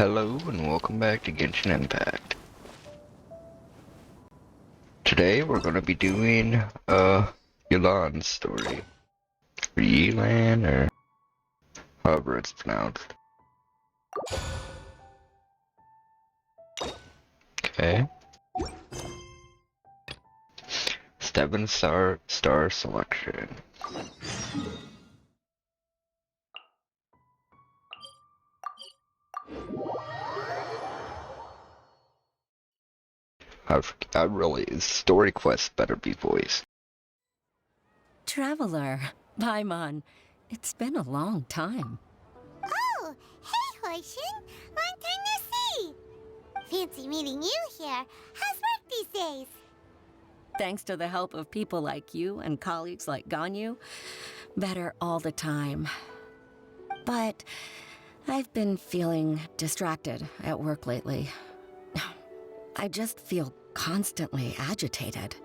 Hello and welcome back to Genshin Impact. Today we're gonna be doing Yelan's story. Or Yelan or however it's pronounced. Okay. 7-star selection. I really, story quests better be voiced. Traveler, Paimon, it's been a long time. Oh, hey, Hoishin! Long time no see! Fancy meeting you here. How's work these days? Thanks to the help of people like you and colleagues like Ganyu, better all the time. But I've been feeling distracted at work lately. I just feel constantly agitated.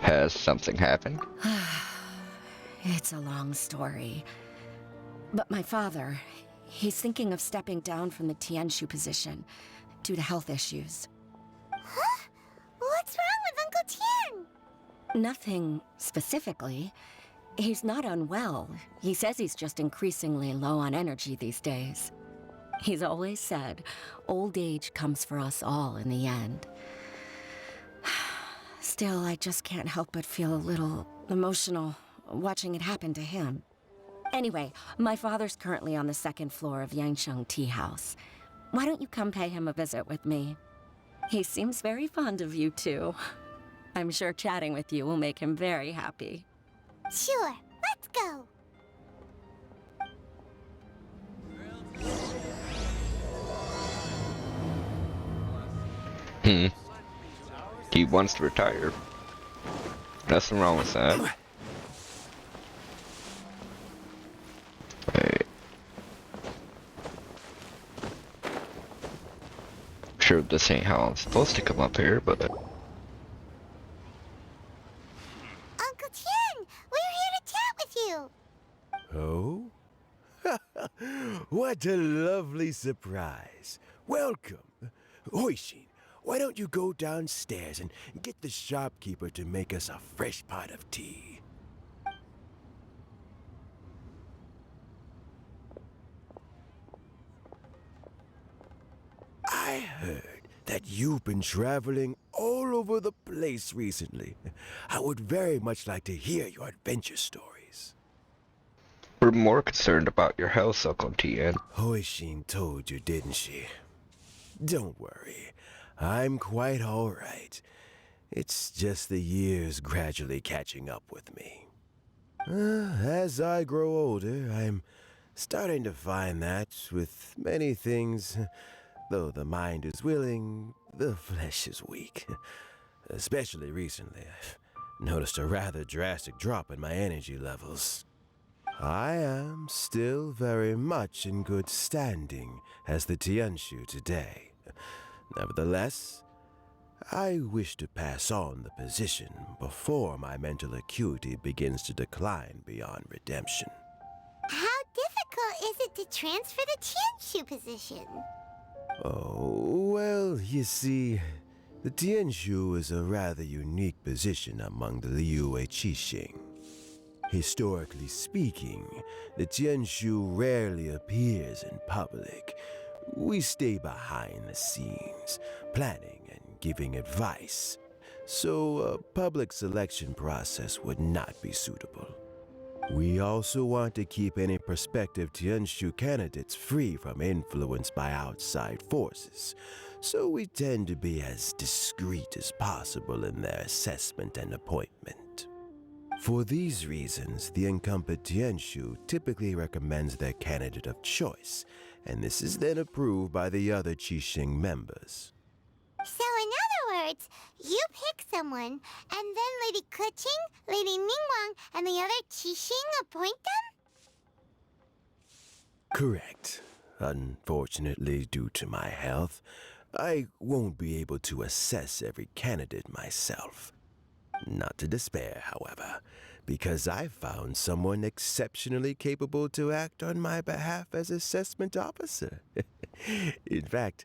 Has something happened? It's a long story. But my father, he's thinking of stepping down from the Tianshu position due to health issues. Huh? What's wrong with Uncle Tian? Nothing specifically. He's not unwell. He says he's just increasingly low on energy these days. He's always said, old age comes for us all in the end. Still, I just can't help but feel a little emotional watching it happen to him. Anyway, my father's currently on the second floor of Yangsheng Tea House. Why don't you come pay him a visit with me? He seems very fond of you, too. I'm sure chatting with you will make him very happy. Sure, let's go. He wants to retire. Nothing wrong with that. Wait. Sure, this ain't how I'm supposed to come up here, but... Uncle Tian, we're here to chat with you. Oh? What a lovely surprise. Welcome. Hoishin, why don't you go downstairs and get the shopkeeper to make us a fresh pot of tea? I heard that you've been traveling all over the place recently. I would very much like to hear your adventure stories. We're more concerned about your health, Uncle Tian. Hoishin told you, didn't she? Don't worry. I'm quite all right. It's just the years gradually catching up with me. As I grow older, I'm starting to find that with many things, though the mind is willing, the flesh is weak. Especially recently, I've noticed a rather drastic drop in my energy levels. I am still very much in good standing as the Tianshu today. Nevertheless, I wish to pass on the position before my mental acuity begins to decline beyond redemption. How difficult is it to transfer the Tianshu position? Oh, well, you see, the Tianshu is a rather unique position among the Liyue Qixing. Historically speaking, the Tianshu rarely appears in public. We stay behind the scenes, planning and giving advice, so a public selection process would not be suitable. We also want to keep any prospective Tianshu candidates free from influence by outside forces, so we tend to be as discreet as possible in their assessment and appointment. For these reasons, the incumbent Tianshu typically recommends their candidate of choice, and this is then approved by the other Qixing members. So in other words, you pick someone, and then Lady Keqing, Lady Ningguang, and the other Qixing appoint them? Correct. Unfortunately, due to my health, I won't be able to assess every candidate myself. Not to despair, however, because I found someone exceptionally capable to act on my behalf as assessment officer. In fact,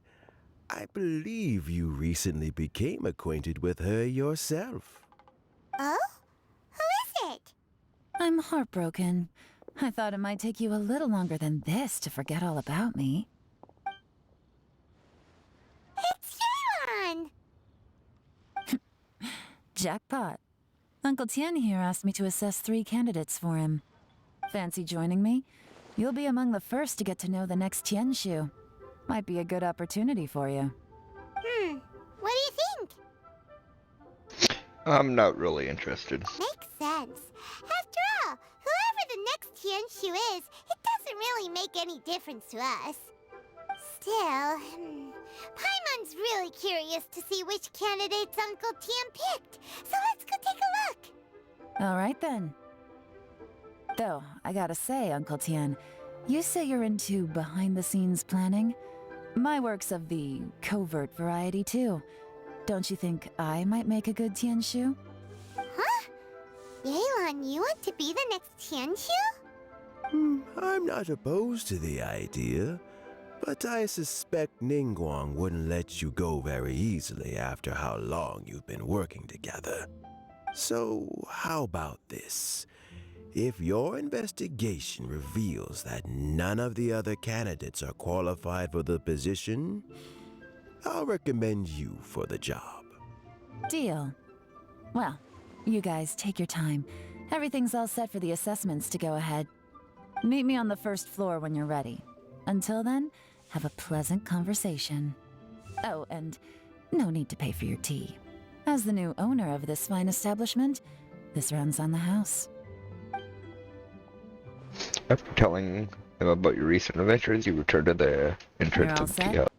I believe you recently became acquainted with her yourself. Oh? Who is it? I'm heartbroken. I thought it might take you a little longer than this to forget all about me. It's Yelan! Jackpot. Uncle Tien here asked me to assess 3 candidates for him. Fancy joining me? You'll be among the first to get to know the next Tianshu. Might be a good opportunity for you. What do you think? I'm not really interested. Makes sense. After all, whoever the next Tianshu is, it doesn't really make any difference to us. Still, Paimon's really curious to see which candidates Uncle Tien picked, so let's go take a look. All right then. Though, I gotta say, Uncle Tien, you say you're into behind-the-scenes planning? My work's of the covert variety, too. Don't you think I might make a good Tianshu? Huh? Yelan, you want to be the next Tianshu? I'm not opposed to the idea, but I suspect Ningguang wouldn't let you go very easily after how long you've been working together. So, how about this? If your investigation reveals that none of the other candidates are qualified for the position, I'll recommend you for the job. Deal. Well, you guys take your time. Everything's all set for the assessments to go ahead. Meet me on the first floor when you're ready. Until then, have a pleasant conversation. Oh, and no need to pay for your tea. As the new owner of this fine establishment, this runs on the house. After telling them about your recent adventures, you return to the entrance You're of all the set? tea house.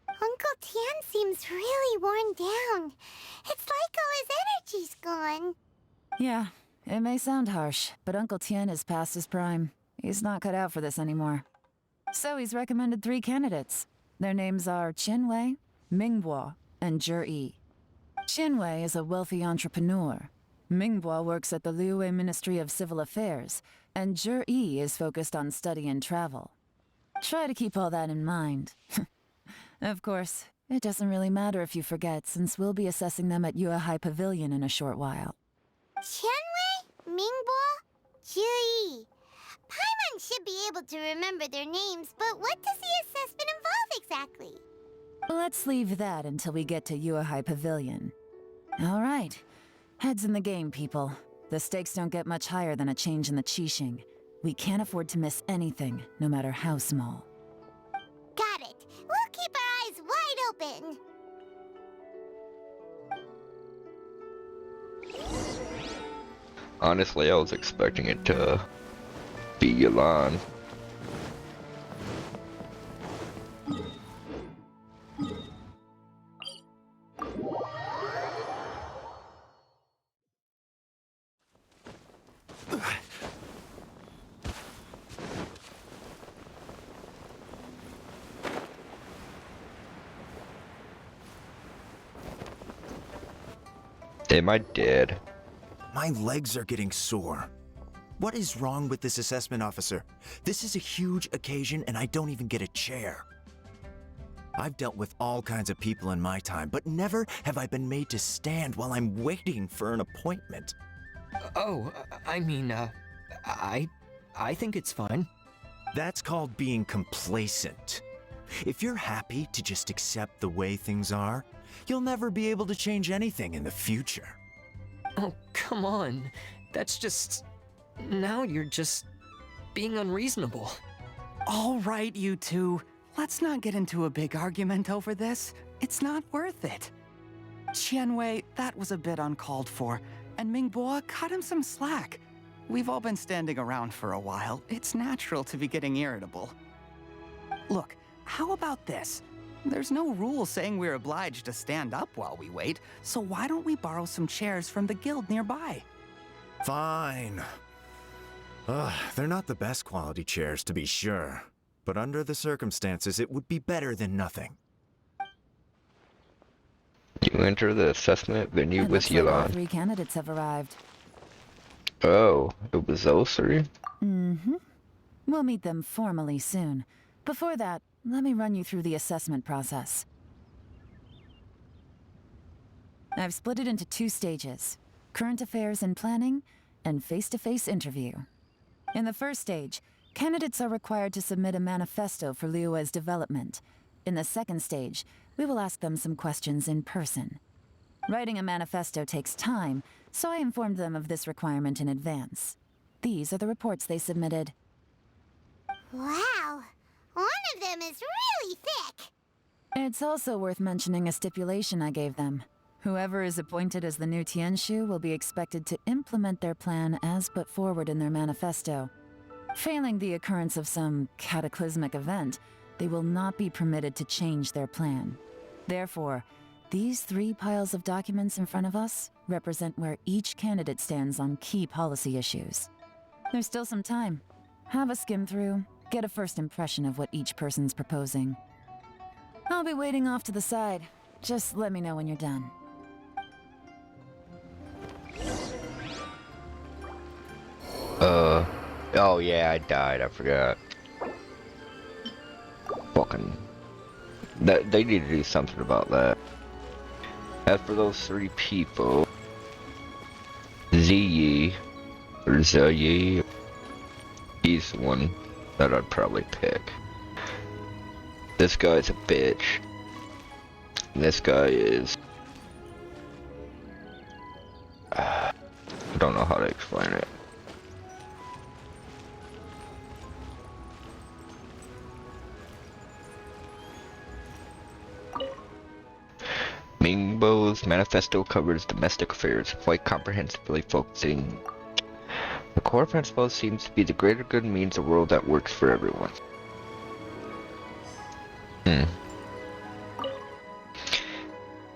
Uncle Tien seems really worn down. It's like all his energy's gone. Yeah, it may sound harsh, but Uncle Tien is past his prime. He's not cut out for this anymore. So he's recommended 3 candidates. Their names are Qianwei, Mingbo, and Zhi. Qianwei is a wealthy entrepreneur. Mingbo works at the Liyue Ministry of Civil Affairs, and Zhi is focused on study and travel. Try to keep all that in mind. Of course, it doesn't really matter if you forget, since we'll be assessing them at Yuehai Pavilion in a short while. Qianwei, Mingbo, Zhi. Paimon should be able to remember their names, but what does the assessment involve exactly? Let's leave that until we get to Yuehai Pavilion. All right. Heads in the game, people. The stakes don't get much higher than a change in the Qixing. We can't afford to miss anything, no matter how small. Got it. We'll keep our eyes wide open. Honestly, I was expecting it to be Yelan. Am I dead? My legs are getting sore. What is wrong with this assessment officer? This is a huge occasion and I don't even get a chair. I've dealt with all kinds of people in my time, but never have I been made to stand while I'm waiting for an appointment. I think it's fine. That's called being complacent. If you're happy to just accept the way things are, you'll never be able to change anything in the future. Oh, come on. That's just... Now you're just being unreasonable. All right, you two. Let's not get into a big argument over this. It's not worth it. Qianwei, that was a bit uncalled for, and Mingbo, cut him some slack. We've all been standing around for a while. It's natural to be getting irritable. Look, how about this? There's no rule saying we're obliged to stand up while we wait, so why don't we borrow some chairs from the guild nearby? Fine. They're not the best quality chairs, to be sure. But under the circumstances, it would be better than nothing. You enter the assessment venue It with looks like all Yelan. 3 candidates have arrived. Oh, it was those 3? Mm-hmm. We'll meet them formally soon. Before that, let me run you through the assessment process. I've split it into 2 stages: current affairs and planning, and face-to-face interview. In the first stage, candidates are required to submit a manifesto for Liyue's development. In the second stage, we will ask them some questions in person. Writing a manifesto takes time, so I informed them of this requirement in advance. These are the reports they submitted. Wow, one of them is really thick. It's also worth mentioning a stipulation I gave them. Whoever is appointed as the new Tianshu will be expected to implement their plan as put forward in their manifesto. Failing the occurrence of some cataclysmic event, they will not be permitted to change their plan. Therefore, these 3 piles of documents in front of us represent where each candidate stands on key policy issues. There's still some time. Have a skim through, get a first impression of what each person's proposing. I'll be waiting off to the side. Just let me know when you're done. Oh yeah, I died, I forgot. Fucking... They need to do something about that. As for those 3 people... Ziyi, or Zayi, he's the one that I'd probably pick. This guy's a bitch. This guy is... I don't know how to explain it. Mingbo's manifesto covers domestic affairs, quite comprehensively focusing. The core principle seems to be the greater good means a world that works for everyone.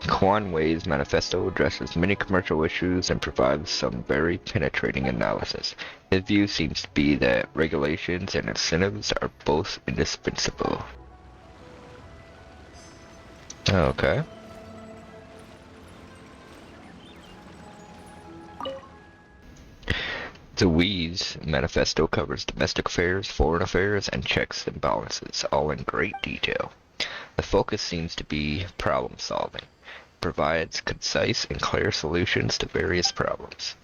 Quan Wei's manifesto addresses many commercial issues and provides some very penetrating analysis. His view seems to be that regulations and incentives are both indispensable. Okay. The Wii's manifesto covers domestic affairs, foreign affairs, and checks and balances, all in great detail. The focus seems to be problem solving. It provides concise and clear solutions to various problems.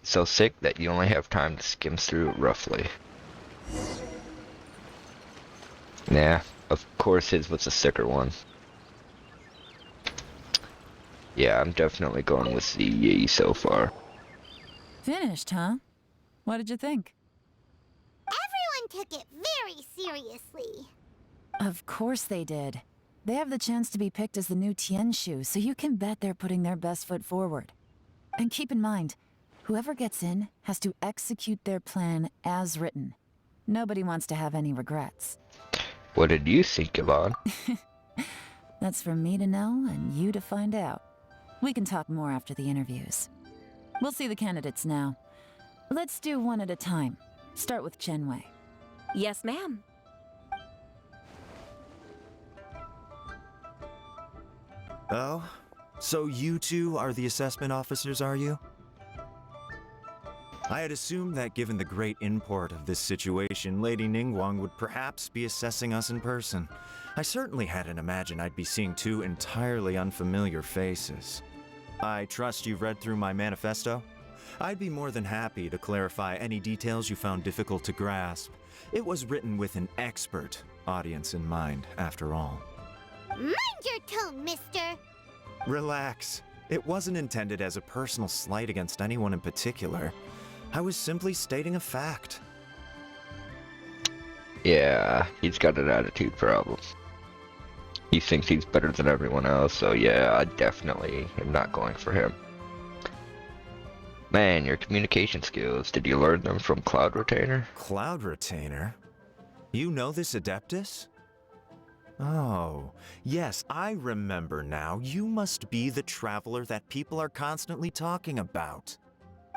It's so sick that you only have time to skim through it roughly. Nah, of course his was a sicker one. Yeah, I'm definitely going with the Yi so far. Finished, huh? What did you think? Everyone took it very seriously. Of course they did. They have the chance to be picked as the new Tianshu, so you can bet they're putting their best foot forward. And keep in mind, whoever gets in has to execute their plan as written. Nobody wants to have any regrets. What did you think, Yelan? That's for me to know and you to find out. We can talk more after the interviews. We'll see the candidates now. Let's do one at a time. Start with Chenwei. Yes, ma'am. Oh? So you 2 are the assessment officers, are you? I had assumed that given the great import of this situation, Lady Ningguang would perhaps be assessing us in person. I certainly hadn't imagined I'd be seeing 2 entirely unfamiliar faces. I trust you've read through my manifesto? I'd be more than happy to clarify any details you found difficult to grasp. It was written with an expert audience in mind, after all. Mind your tone, mister. Relax. It wasn't intended as a personal slight against anyone in particular. I was simply stating a fact. Yeah, he's got an attitude problem. He thinks he's better than everyone else, so yeah, I definitely am not going for him. Man, your communication skills, did you learn them from Cloud Retainer? Cloud Retainer? You know this Adeptus? Oh, yes, I remember now. You must be the traveler that people are constantly talking about.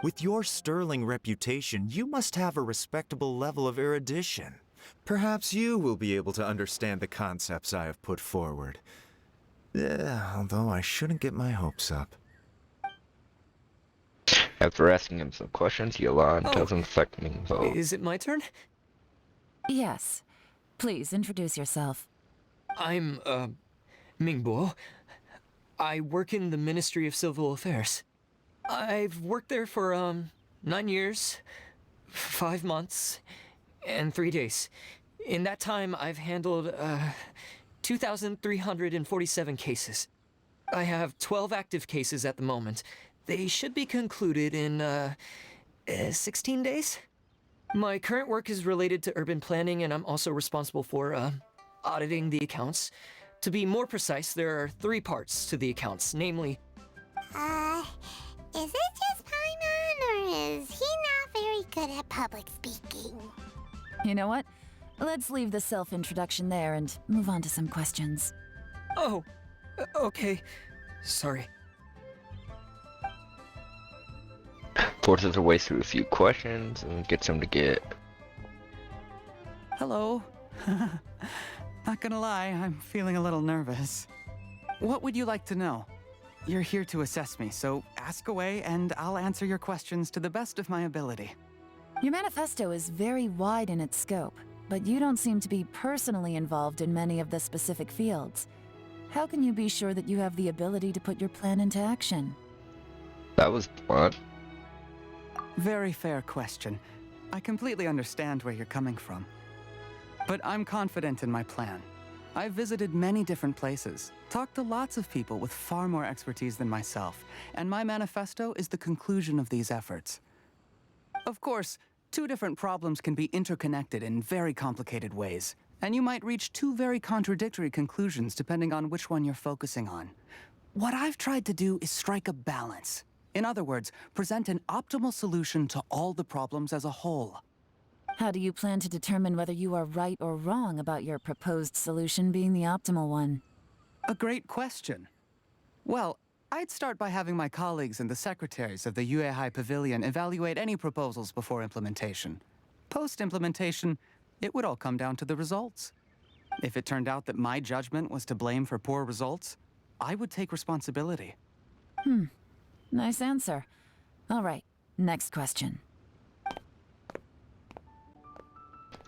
With your sterling reputation, you must have a respectable level of erudition. Perhaps you will be able to understand the concepts I have put forward. Although I shouldn't get my hopes up. After asking him some questions, Yelan Oh. doesn't affect me. Is it my turn? Yes. Please introduce yourself. I'm, Mingbo. I work in the Ministry of Civil Affairs. I've worked there for, 9 years, 5 months, and 3 days. In that time, I've handled, 2,347 cases. I have 12 active cases at the moment. They should be concluded in, 16 days? My current work is related to urban planning, and I'm also responsible for, auditing the accounts. To be more precise, there are 3 parts to the accounts, namely... Is it just Paimon, or is he not very good at public speaking? You know what? Let's leave the self-introduction there and move on to some questions. Oh, okay. Sorry. Forces her way through a few questions and gets him to get... Hello. Not gonna lie, I'm feeling a little nervous. What would you like to know? You're here to assess me, so ask away and I'll answer your questions to the best of my ability. Your manifesto is very wide in its scope, but you don't seem to be personally involved in many of the specific fields. How can you be sure that you have the ability to put your plan into action? That was blunt. Very fair question. I completely understand where you're coming from. But I'm confident in my plan. I've visited many different places, talked to lots of people with far more expertise than myself, and my manifesto is the conclusion of these efforts. Of course, 2 different problems can be interconnected in very complicated ways, and you might reach 2 very contradictory conclusions depending on which one you're focusing on. What I've tried to do is strike a balance. In other words, present an optimal solution to all the problems as a whole. How do you plan to determine whether you are right or wrong about your proposed solution being the optimal one? A great question. Well, I'd start by having my colleagues and the secretaries of the Yuehai Pavilion evaluate any proposals before implementation. Post-implementation, it would all come down to the results. If it turned out that my judgment was to blame for poor results, I would take responsibility. Nice answer. All right, next question.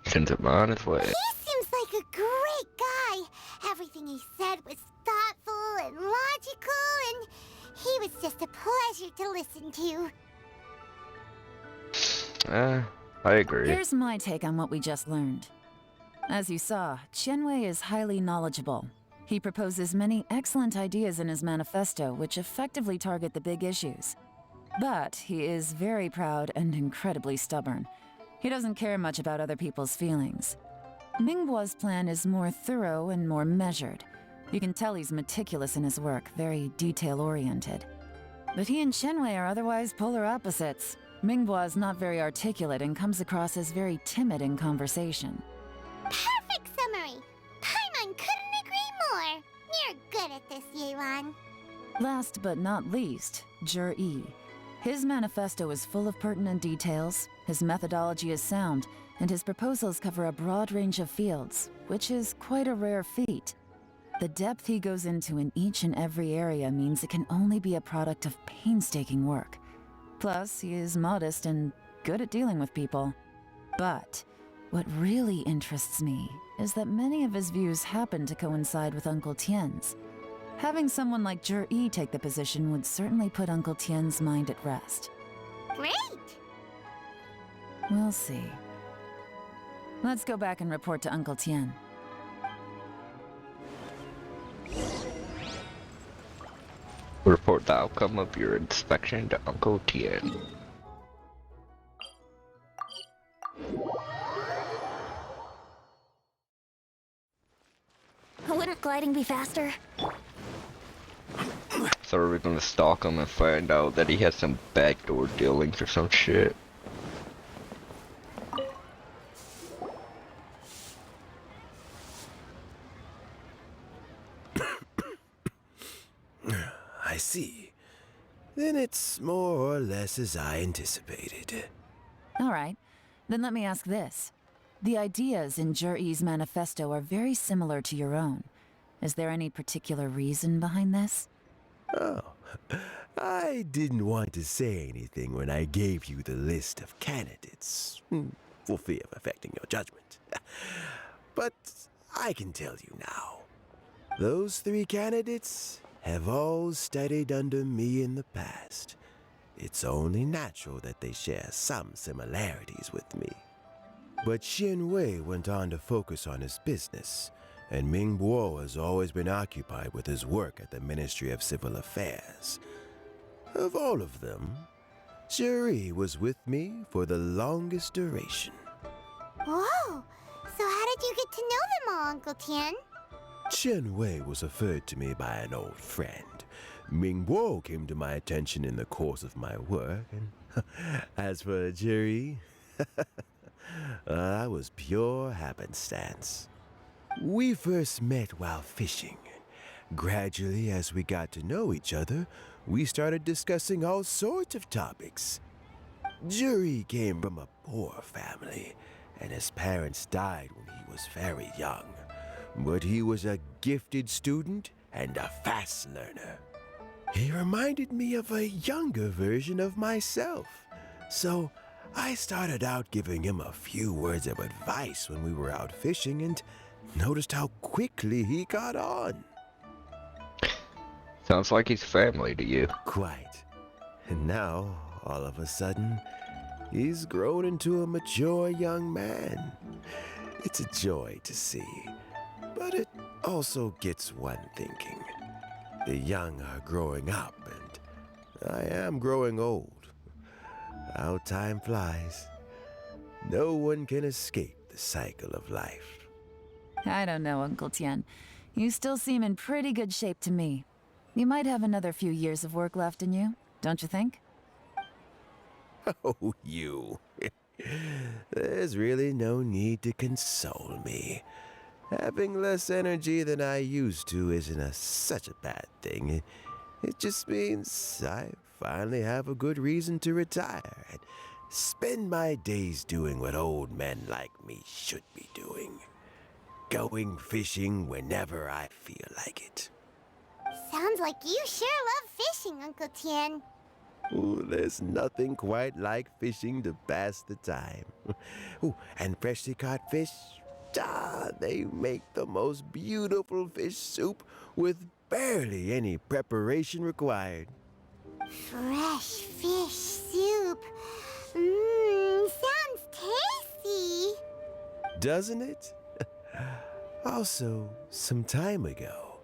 Sends him on his way. He seems like a great guy. Everything he said was thoughtful and logical, and he was just a pleasure to listen to. I agree. Here's my take on what we just learned. As you saw, Qianwei is highly knowledgeable. He proposes many excellent ideas in his manifesto which effectively target the big issues. But he is very proud and incredibly stubborn. He doesn't care much about other people's feelings. Mingbo's plan is more thorough and more measured. You can tell he's meticulous in his work, very detail-oriented. But he and Qianwei are otherwise polar opposites. Mingbo is not very articulate and comes across as very timid in conversation. Perfect summary. Paimon couldn't agree more. You're good at this, Yelan. Last but not least, Jaryuma. His manifesto is full of pertinent details, his methodology is sound, and his proposals cover a broad range of fields, which is quite a rare feat. The depth he goes into in each and every area means it can only be a product of painstaking work. Plus, he is modest and good at dealing with people. But what really interests me is that many of his views happen to coincide with Uncle Tien's. Having someone like Jaryuma take the position would certainly put Uncle Tien's mind at rest. Great! We'll see. Let's go back and report to Uncle Tien. Report the outcome of your inspection to Uncle Tien. Wouldn't gliding be faster? So are we gonna stalk him and find out that he has some backdoor dealings or some shit? I see. Then it's more or less as I anticipated. All right, then let me ask this. The ideas in Jaryuma's manifesto are very similar to your own. Is there any particular reason behind this? Oh, I didn't want to say anything when I gave you the list of candidates. for fear of affecting your judgment. But I can tell you now, those 3 candidates have all studied under me in the past. It's only natural that they share some similarities with me. But Xin Wei went on to focus on his business, and Ming Guo has always been occupied with his work at the Ministry of Civil Affairs. Of all of them, Jerry was with me for the longest duration. Whoa! So how did you get to know them all, Uncle Tian? Chen Wei was referred to me by an old friend. Ming Guo came to my attention in the course of my work, and as for Jerry, that was pure happenstance. We first met while fishing. Gradually, as we got to know each other, we started discussing all sorts of topics. Jerry came from a poor family, and his parents died when he was very young. But he was a gifted student and a fast learner. He reminded me of a younger version of myself, so I started out giving him a few words of advice when we were out fishing and noticed how quickly he caught on. Sounds like he's family to you. Quite. And now, all of a sudden, he's grown into a mature young man. It's a joy to see, but it also gets one thinking. The young are growing up, and I am growing old. How time flies. No one can escape the cycle of life. I don't know, Uncle Tian. You still seem in pretty good shape to me. You might have another few years of work left in you, don't you think? Oh, you. There's really no need to console me. Having less energy than I used to isn't such a bad thing. It just means I finally have a good reason to retire and spend my days doing what old men like me should be doing. Going fishing whenever I feel like it. Sounds like you sure love fishing, Uncle Tian. Ooh, there's nothing quite like fishing to pass the time. Ooh, and freshly caught fish, they make the most beautiful fish soup with barely any preparation required. Fresh fish soup. Sounds tasty. Doesn't it? Also, some time ago,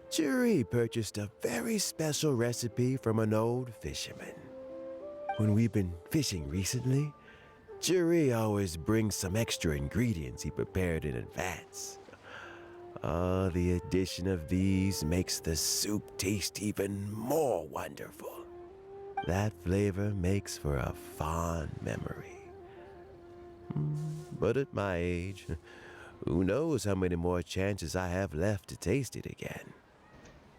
Jerry purchased a very special recipe from an old fisherman. When we've been fishing recently, Jerry always brings some extra ingredients he prepared in advance. The addition of these makes the soup taste even more wonderful. That flavor makes for a fond memory. But at my age, who knows how many more chances I have left to taste it again.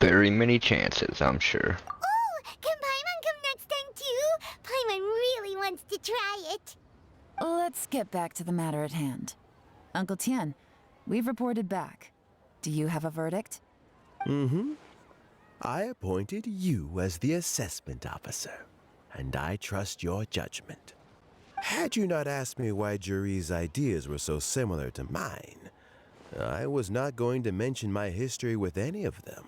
Very many chances, I'm sure. Oh, can Paimon come next time too? Paimon really wants to try it. Let's get back to the matter at hand. Uncle Tian, we've reported back. Do you have a verdict? I appointed you as the assessment officer, and I trust your judgment. Had you not asked me why Jerry's ideas were so similar to mine, I was not going to mention my history with any of them.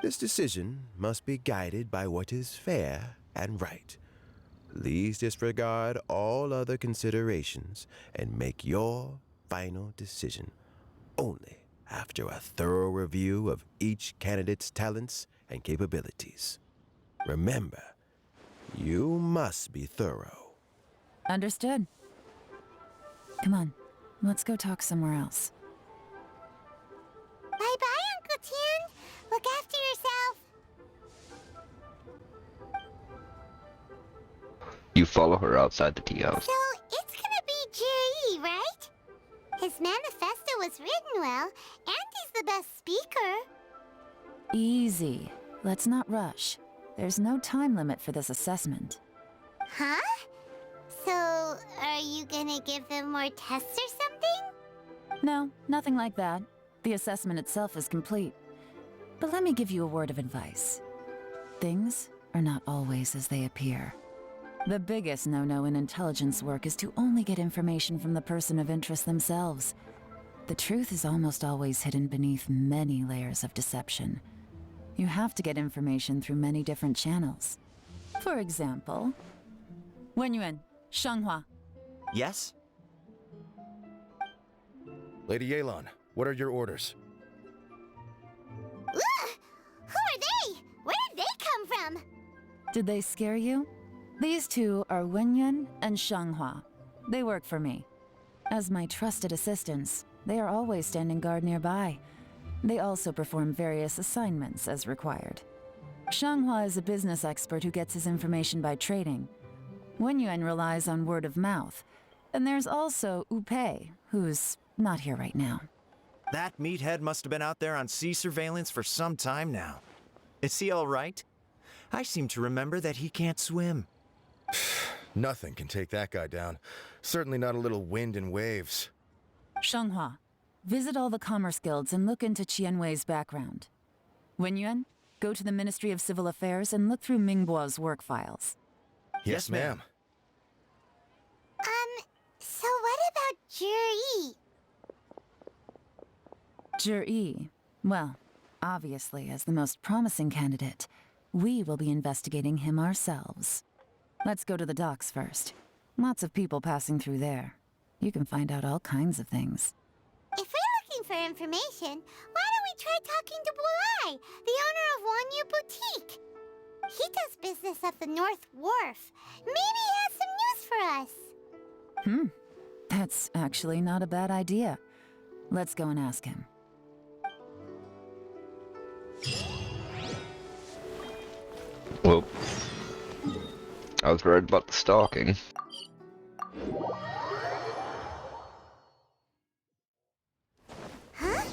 This decision must be guided by what is fair and right. Please disregard all other considerations and make your final decision only after a thorough review of each candidate's talents and capabilities. Remember, you must be thorough. Understood. Come on, let's go talk somewhere else. Bye-bye, Uncle Tian. Look after yourself. You follow her outside the tea house. So, it's gonna be Jerry, right? His manifesto was written well, and he's the best speaker. Easy. Let's not rush. There's no time limit for this assessment. Huh? So, are you gonna give them more tests or something? No, nothing like that. The assessment itself is complete. But let me give you a word of advice. Things are not always as they appear. The biggest no-no in intelligence work is to only get information from the person of interest themselves. The truth is almost always hidden beneath many layers of deception. You have to get information through many different channels. For example, Wenyuan, Shanghua. Yes? Lady Yelan, what are your orders? Ugh! Who are they? Where did they come from? Did they scare you? These two are Wenyuan and Shanghua. They work for me. As my trusted assistants, they are always standing guard nearby. They also perform various assignments as required. Shanghua is a business expert who gets his information by trading. Wenyuan relies on word of mouth. And there's also Upei, who's not here right now. That meathead must have been out there on sea surveillance for some time now. Is he all right? I seem to remember that he can't swim. Nothing can take that guy down. Certainly not a little wind and waves. Shanghua, visit all the commerce guilds and look into Qianwei's background. Wenyuan, go to the Ministry of Civil Affairs and look through Mingbo's work files. Yes, ma'am. So what about Juri? Juri, well, obviously as the most promising candidate, we will be investigating him ourselves. Let's go to the docks first. Lots of people passing through there. You can find out all kinds of things. If we're looking for information, why don't we try talking to Bulai, the owner of Wanyu Boutique? He does business at the North Wharf. Maybe he has some news for us. That's actually not a bad idea. Let's go and ask him. Well, I was right about the stalking. Huh?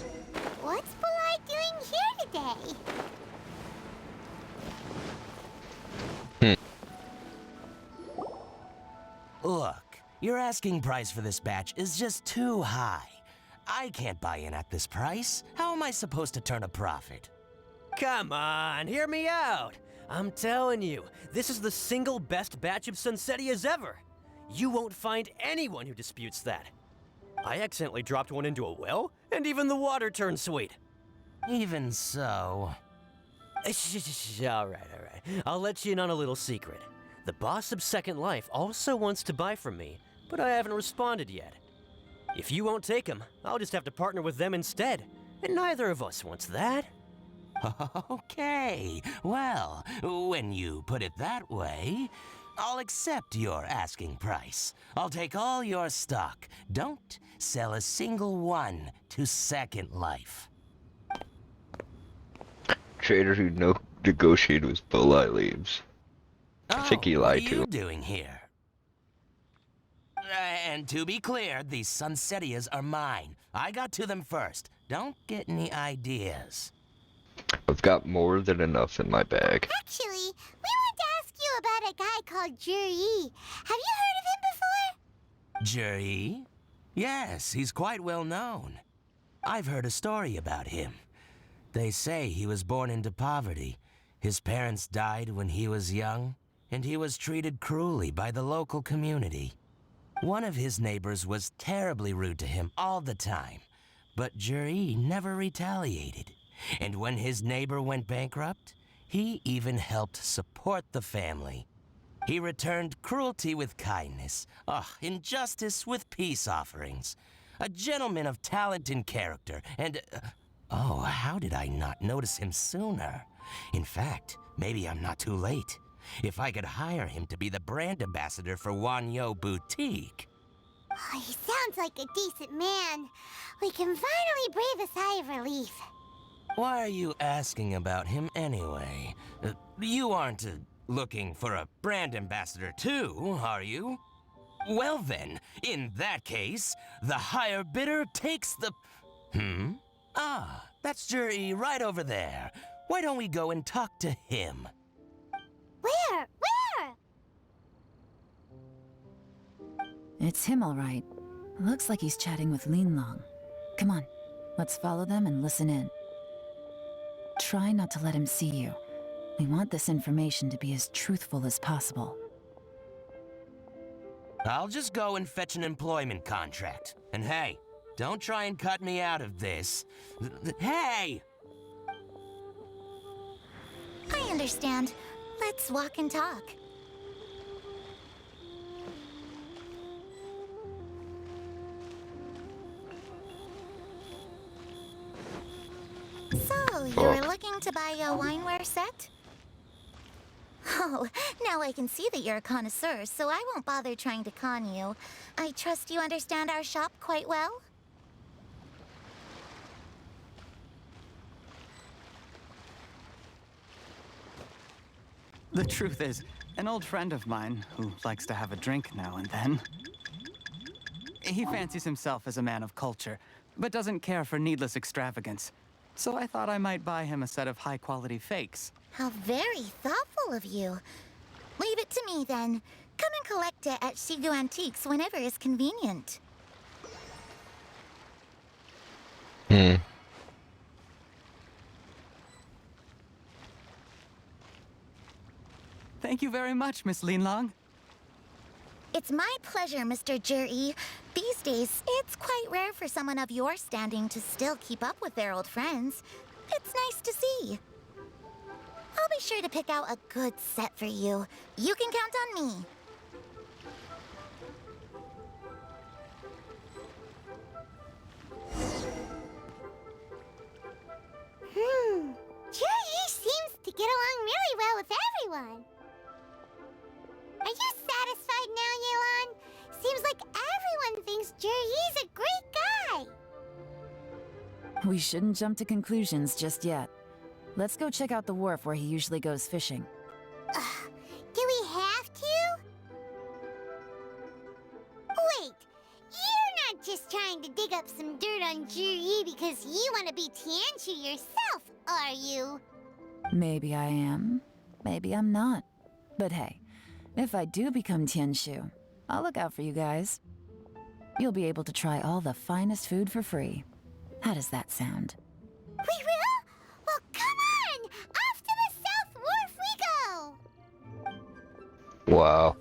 What's Bulai doing here today? Look, your asking price for this batch is just too high. I can't buy in at this price. How am I supposed to turn a profit? Come on, hear me out. I'm telling you, this is the single best batch of Sunsetias ever. You won't find anyone who disputes that. I accidentally dropped one into a well, and even the water turned sweet. Even so... All right. I'll let you in on a little secret. The boss of Second Life also wants to buy from me, but I haven't responded yet. If you won't take him, I'll just have to partner with them instead, and neither of us wants that. Okay, well, when you put it that way, I'll accept your asking price. I'll take all your stock. Don't sell a single one to Second Life. Trader who negotiated with Bulai leaves. I think he lied What are to you him. doing here? And to be clear, these Sunsetias are mine. I got to them first. Don't get any ideas. I've got more than enough in my bag. Actually, we want to ask you about a guy called Juri. Have you heard of him before? Juri? Yes, he's quite well known. I've heard a story about him. They say he was born into poverty. His parents died when he was young, and he was treated cruelly by the local community. One of his neighbors was terribly rude to him all the time, but Juri never retaliated. And when his neighbor went bankrupt, he even helped support the family. He returned cruelty with kindness, injustice with peace offerings. A gentleman of talent and character, and... how did I not notice him sooner? In fact, maybe I'm not too late. If I could hire him to be the brand ambassador for Wanyo Boutique. Oh, he sounds like a decent man. We can finally breathe a sigh of relief. Why are you asking about him anyway? You aren't looking for a brand ambassador too, are you? Well then, in that case, the higher bidder takes the... that's Juri right over there. Why don't we go and talk to him? Where? It's him, all right. Looks like he's chatting with Linlong. Come on, let's follow them and listen in. Try not to let him see you. We want this information to be as truthful as possible. I'll just go and fetch an employment contract. And hey, don't try and cut me out of this. Hey! I understand. Let's walk and talk. So, you're looking to buy a wineware set? Oh, now I can see that you're a connoisseur, so I won't bother trying to con you. I trust you understand our shop quite well? The truth is, an old friend of mine, who likes to have a drink now and then, he fancies himself as a man of culture, but doesn't care for needless extravagance. So I thought I might buy him a set of high-quality fakes. How very thoughtful of you. Leave it to me, then. Come and collect it at Shigu Antiques whenever is convenient. Thank you very much, Miss Linlong. It's my pleasure, Mr. Juri. These days, it's quite rare for someone of your standing to still keep up with their old friends. It's nice to see. I'll be sure to pick out a good set for you. You can count on me. Juri seems to get along really well with everyone. Are you satisfied now, Yelan? Seems like everyone thinks Juri's a great guy. We shouldn't jump to conclusions just yet. Let's go check out the wharf where he usually goes fishing. Do we have to? Wait, you're not just trying to dig up some dirt on Juri because you want to be Tianshu yourself, are you? Maybe I am. Maybe I'm not. But hey, if I do become Tianshu, I'll look out for you guys. You'll be able to try all the finest food for free. How does that sound? We will? Well, come on! Off to the South Wharf we go! Wow.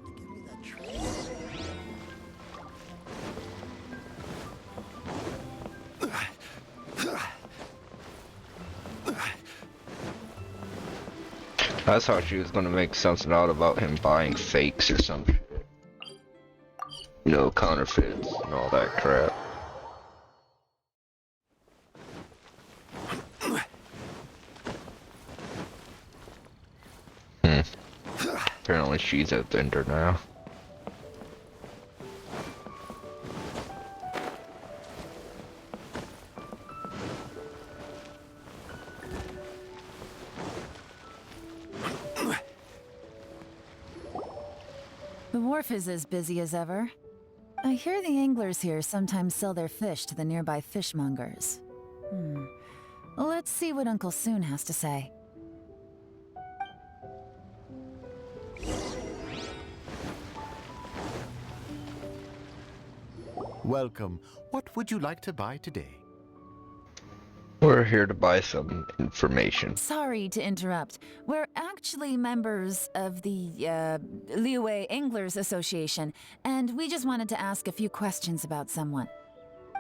I thought she was gonna make something out about him buying fakes or some shit. You know, counterfeits and all that crap. Apparently she's a vendor now. The wharf is as busy as ever. I hear the anglers here sometimes sell their fish to the nearby fishmongers. Let's see what Uncle Soon has to say. Welcome. What would you like to buy today? We're here to buy some information. Sorry to interrupt. We're actually members of the, Liyue Anglers Association, and we just wanted to ask a few questions about someone.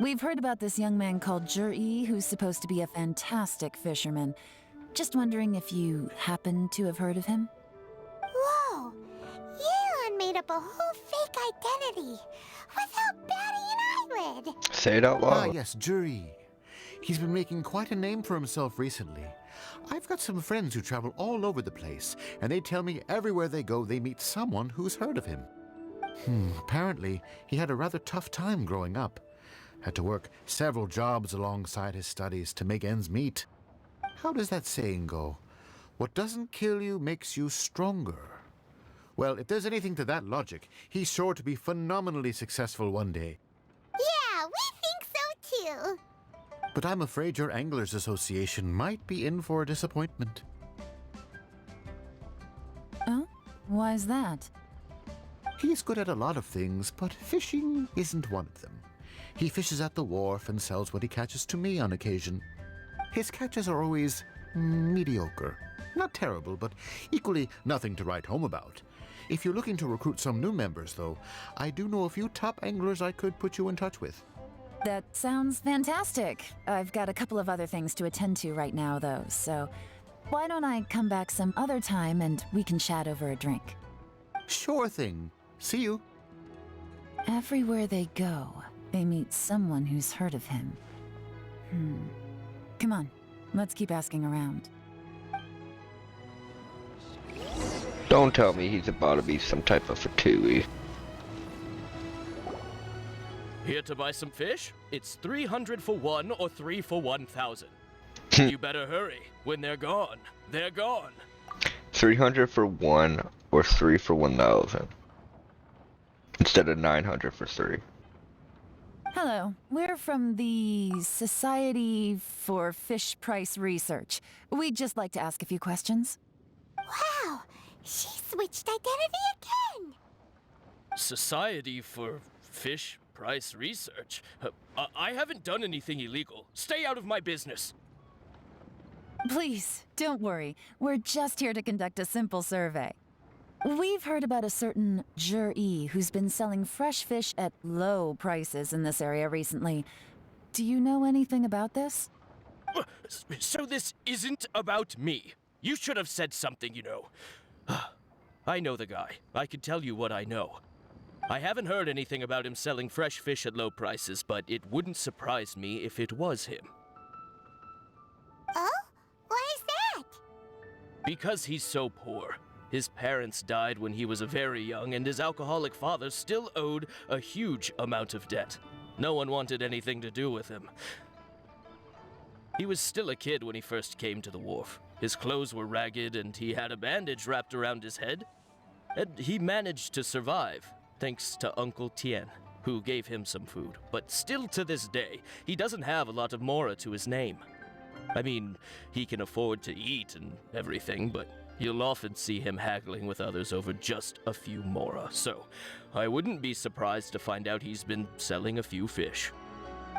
We've heard about this young man called Juri, who's supposed to be a fantastic fisherman. Just wondering if you happen to have heard of him? Whoa! Yelan made up a whole fake identity without batting an eyelid. Say it out Ah, loud. yes, Juri. He's been making quite a name for himself recently. I've got some friends who travel all over the place, and they tell me everywhere they go they meet someone who's heard of him. Apparently, he had a rather tough time growing up. Had to work several jobs alongside his studies to make ends meet. How does that saying go? What doesn't kill you makes you stronger. Well, if there's anything to that logic, he's sure to be phenomenally successful one day. Yeah, we think so too. But I'm afraid your Anglers Association might be in for a disappointment. Oh? Why is that? He's good at a lot of things, but fishing isn't one of them. He fishes at the wharf and sells what he catches to me on occasion. His catches are always mediocre. Not terrible, but equally nothing to write home about. If you're looking to recruit some new members, though, I do know a few top anglers I could put you in touch with. That sounds fantastic. I've got a couple of other things to attend to right now, though, so why don't I come back some other time and we can chat over a drink? Sure thing. See you. Everywhere they go, they meet someone who's heard of him. Come on, let's keep asking around. Don't tell me he's about to be some type of fatui. Here to buy some fish? It's 300 for one or 3 for 1,000. You better hurry. When they're gone, they're gone. 300 for 1 or 3 for 1,000. Instead of 900 for 3. Hello, we're from the Society for Fish Price Research. We'd just like to ask a few questions. Wow, she switched identity again! Society for Fish Price Research? I haven't done anything illegal. Stay out of my business. Please, don't worry. We're just here to conduct a simple survey. We've heard about a certain Jaryuma who's been selling fresh fish at low prices in this area recently. Do you know anything about this? So this isn't about me. You should have said something, you know. I know the guy. I can tell you what I know. I haven't heard anything about him selling fresh fish at low prices, but it wouldn't surprise me if it was him. Oh? Why is that? Because he's so poor. His parents died when he was very young, and his alcoholic father still owed a huge amount of debt. No one wanted anything to do with him. He was still a kid when he first came to the wharf. His clothes were ragged, and he had a bandage wrapped around his head. And he managed to survive, thanks to Uncle Tien, who gave him some food. But still to this day, he doesn't have a lot of mora to his name. I mean, he can afford to eat and everything, but you'll often see him haggling with others over just a few mora, so I wouldn't be surprised to find out he's been selling a few fish.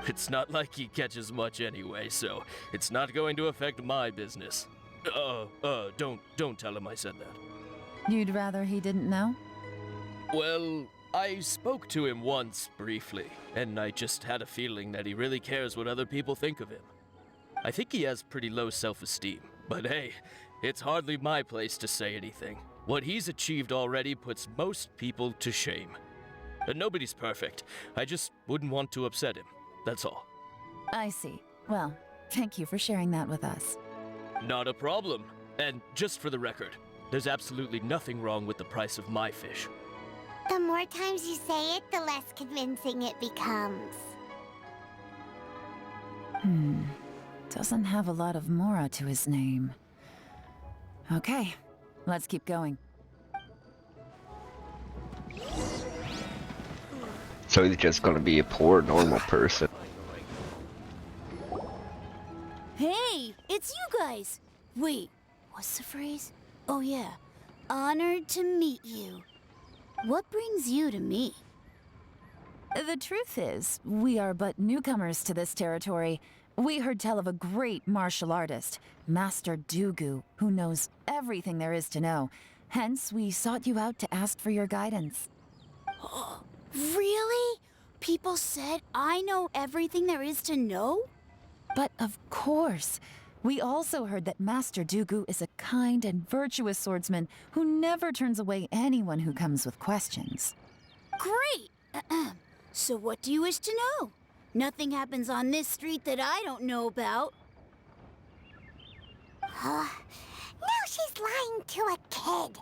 It's not like he catches much anyway, so it's not going to affect my business. Don't tell him I said that. You'd rather he didn't know? Well, I spoke to him once, briefly, and I just had a feeling that he really cares what other people think of him. I think he has pretty low self-esteem, but hey, it's hardly my place to say anything. What he's achieved already puts most people to shame. But nobody's perfect. I just wouldn't want to upset him. That's all. I see. Well, thank you for sharing that with us. Not a problem. And just for the record, there's absolutely nothing wrong with the price of my fish. The more times you say it, the less convincing it becomes. Doesn't have a lot of mora to his name. Okay, let's keep going. So he's just gonna be a poor, normal person. Hey, it's you guys! Wait, what's the phrase? Oh yeah, honored to meet you. What brings you to me? The truth is, we are but newcomers to this territory. We heard tell of a great martial artist, Master Dugu, who knows everything there is to know. Hence, we sought you out to ask for your guidance. Really? People said I know everything there is to know? But of course. We also heard that Master Dugu is a kind and virtuous swordsman who never turns away anyone who comes with questions. Great! So what do you wish to know? Nothing happens on this street that I don't know about. Now she's lying to a kid.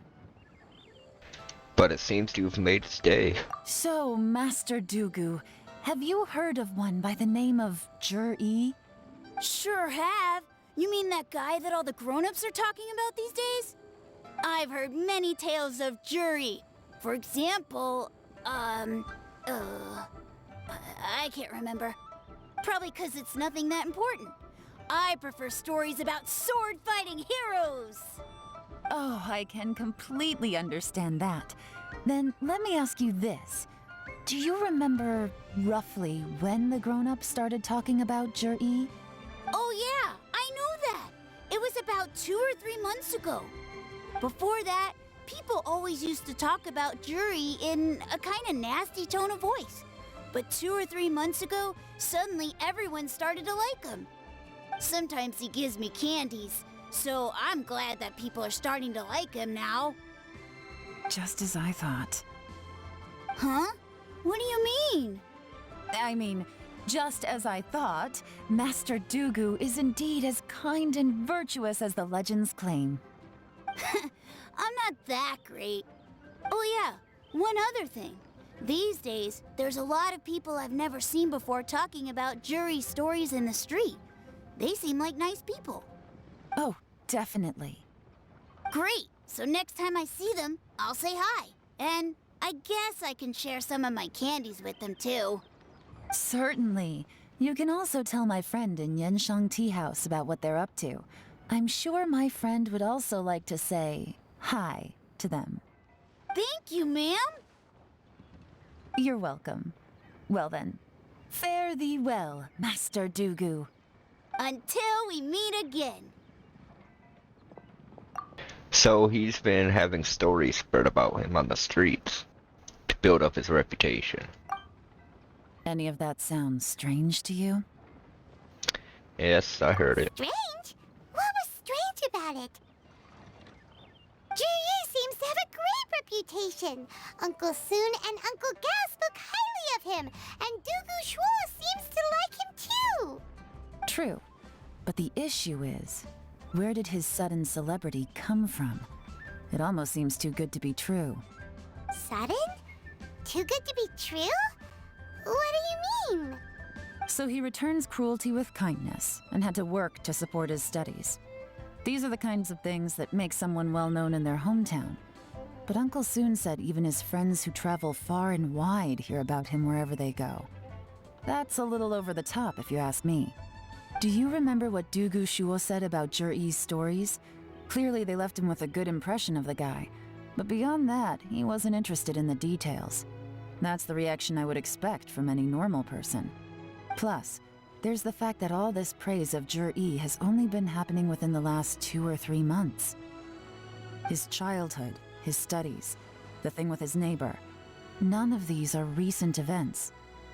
But it seems to have made its day. So, Master Dugu, have you heard of one by the name of Jaryuma? Sure have. You mean that guy that all the grown-ups are talking about these days? I've heard many tales of Jury. For example, I can't remember. Probably 'cause it's nothing that important. I prefer stories about sword-fighting heroes. Oh, I can completely understand that. Then let me ask you this. Do you remember roughly when the grown-ups started talking about Jaryuma? Oh yeah, I know that. It was about 2 or 3 months ago. Before that, people always used to talk about Jury in a kind of nasty tone of voice. But 2 or 3 months ago, suddenly everyone started to like him. Sometimes he gives me candies, so I'm glad that people are starting to like him now. Just as I thought. Huh? What do you mean? I mean, just as I thought, Master Dugu is indeed as kind and virtuous as the legends claim. I'm not that great. Oh yeah, one other thing. These days, there's a lot of people I've never seen before talking about Jury stories in the street. They seem like nice people. Oh, definitely. Great! So next time I see them, I'll say hi. And I guess I can share some of my candies with them too. Certainly. You can also tell my friend in Yenshang Tea House about what they're up to. I'm sure my friend would also like to say hi to them. Thank you, ma'am. You're welcome. Well then, fare thee well, Master Dugu. Until we meet again. So he's been having stories spread about him on the streets to build up his reputation. Any of that sound strange to you? Yes, I heard it. Strange? What was strange about it? Jiryu seems to have a great reputation. Uncle Soon and Uncle Gao spoke highly of him, and Dugu Shuo seems to like him too. True. But the issue is, where did his sudden celebrity come from? It almost seems too good to be true. Sudden? Too good to be true? What do you mean? So he returns cruelty with kindness and had to work to support his studies. These are the kinds of things that make someone well known in their hometown. But Uncle Soon said even his friends who travel far and wide hear about him wherever they go. That's a little over the top, if you ask me. Do you remember what Dugu Shuo said about Jur'i's stories? Clearly they left him with a good impression of the guy. But beyond that, he wasn't interested in the details. That's the reaction I would expect from any normal person. Plus, there's the fact that all this praise of Jur'i has only been happening within the last 2 or 3 months. His childhood, his studies, the thing with his neighbor. None of these are recent events.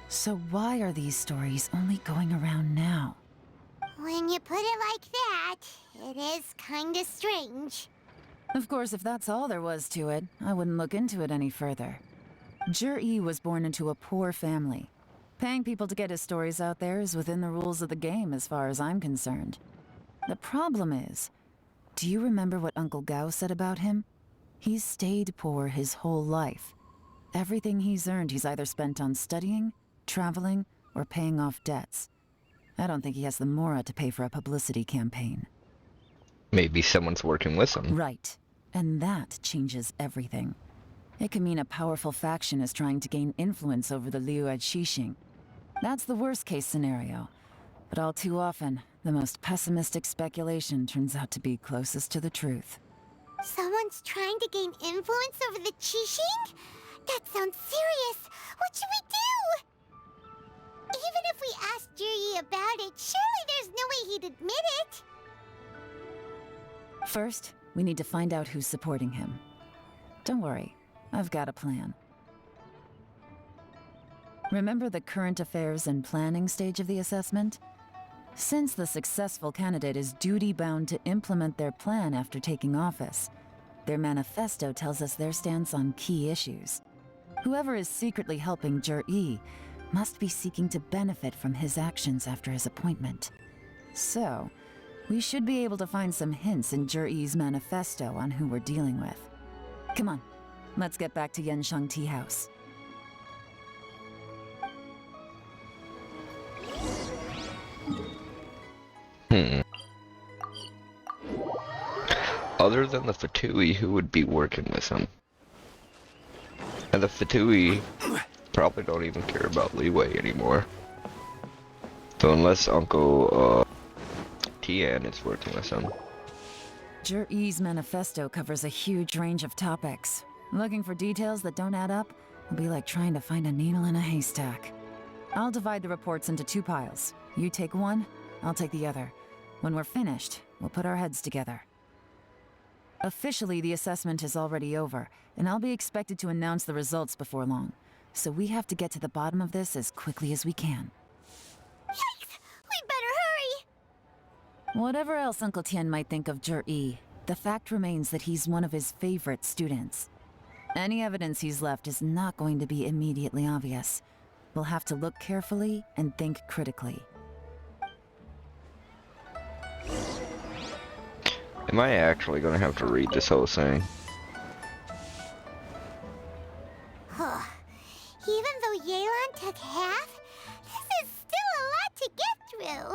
So why are these stories only going around now? When you put it like that, it is kinda strange. Of course, if that's all there was to it, I wouldn't look into it any further. Jur'i was born into a poor family. Paying people to get his stories out there is within the rules of the game as far as I'm concerned. The problem is, do you remember what Uncle Gao said about him? He's stayed poor his whole life. Everything he's earned he's either spent on studying, traveling, or paying off debts. I don't think he has the mora to pay for a publicity campaign. Maybe someone's working with him. Right. And that changes everything. It can mean a powerful faction is trying to gain influence over the Liu at Xixing. That's the worst case scenario. But all too often, the most pessimistic speculation turns out to be closest to the truth. Someone's trying to gain influence over the Qixing? That sounds serious. What should we do? Even if we asked Jiryu about it, surely there's no way he'd admit it. First, we need to find out who's supporting him. Don't worry, I've got a plan. Remember the current affairs and planning stage of the assessment? Since the successful candidate is duty-bound to implement their plan after taking office, their manifesto tells us their stance on key issues. Whoever is secretly helping Jur'i must be seeking to benefit from his actions after his appointment. So, we should be able to find some hints in Jur'i's manifesto on who we're dealing with. Come on, let's get back to Yenshang Tea House. Other than the Fatui, who would be working with him? And the Fatui probably don't even care about leeway anymore. So unless Uncle Tian is working with him. Jur'i's manifesto covers a huge range of topics. Looking for details that don't add up will be like trying to find a needle in a haystack. I'll divide the reports into 2 piles. You take one, I'll take the other. When we're finished, we'll put our heads together. Officially, the assessment is already over, and I'll be expected to announce the results before long. So we have to get to the bottom of this as quickly as we can. Yikes! We better hurry! Whatever else Uncle Tien might think of Jur-E, the fact remains that he's one of his favorite students. Any evidence he's left is not going to be immediately obvious. We'll have to look carefully and think critically. Am I actually gonna have to read this whole thing? Even though Yelan took half, this is still a lot to get through.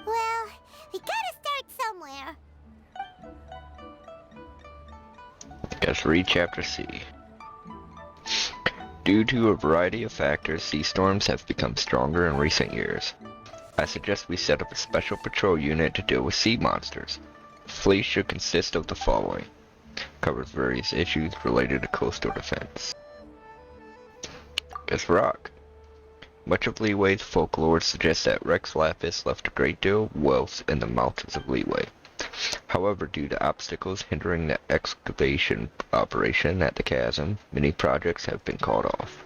Well, we gotta start somewhere. Guess read Chapter C. Due to a variety of factors, sea storms have become stronger in recent years. I suggest we set up a special patrol unit to deal with sea monsters. The fleet should consist of the following. Covers various issues related to coastal defense. Guess rock. Much of Leeway's folklore suggests that Rex Lapis left a great deal of wealth in the mountains of Leeway. However, due to obstacles hindering the excavation operation at the chasm, many projects have been called off.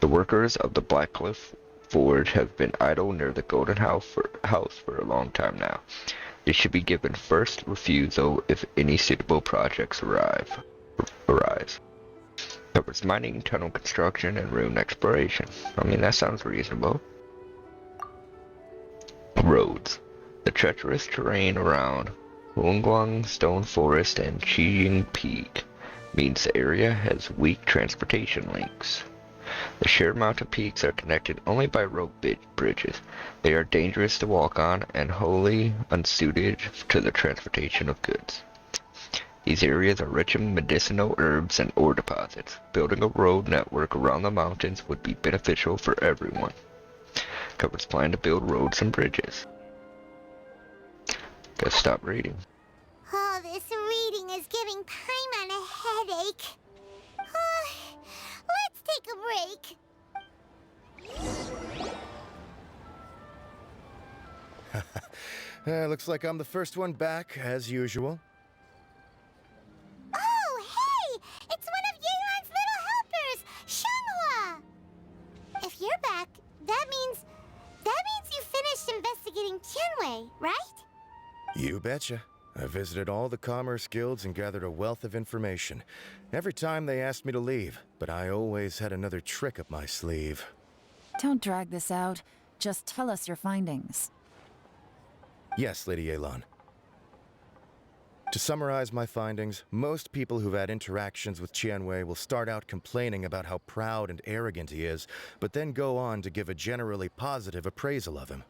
The workers of the Blackcliff Forge have been idle near the Golden House for a long time now. They should be given first refusal if any suitable projects arise. Covers mining, tunnel construction, and rune exploration. I mean, that sounds reasonable. Roads. The treacherous terrain around Huangguang Stone Forest and Qiying Peak means the area has weak transportation links. The sheer mountain peaks are connected only by rope bridges. They are dangerous to walk on and wholly unsuited to the transportation of goods. These areas are rich in medicinal herbs and ore deposits. Building a road network around the mountains would be beneficial for everyone. Covers plan to build roads and bridges. Gotta stop reading. Oh, this reading is giving Paimon a headache. Let's take a break. Looks like I'm the first one back, as usual. Oh, hey! It's one of Yelan's little helpers, Shenhua! If you're back, that means you finished investigating Tianwei, right? You betcha. I visited all the commerce guilds and gathered a wealth of information. Every time they asked me to leave, but I always had another trick up my sleeve. Don't drag this out. Just tell us your findings. Yes, Lady Yelan. To summarize my findings, most people who've had interactions with Tianwei will start out complaining about how proud and arrogant he is, but then go on to give a generally positive appraisal of him.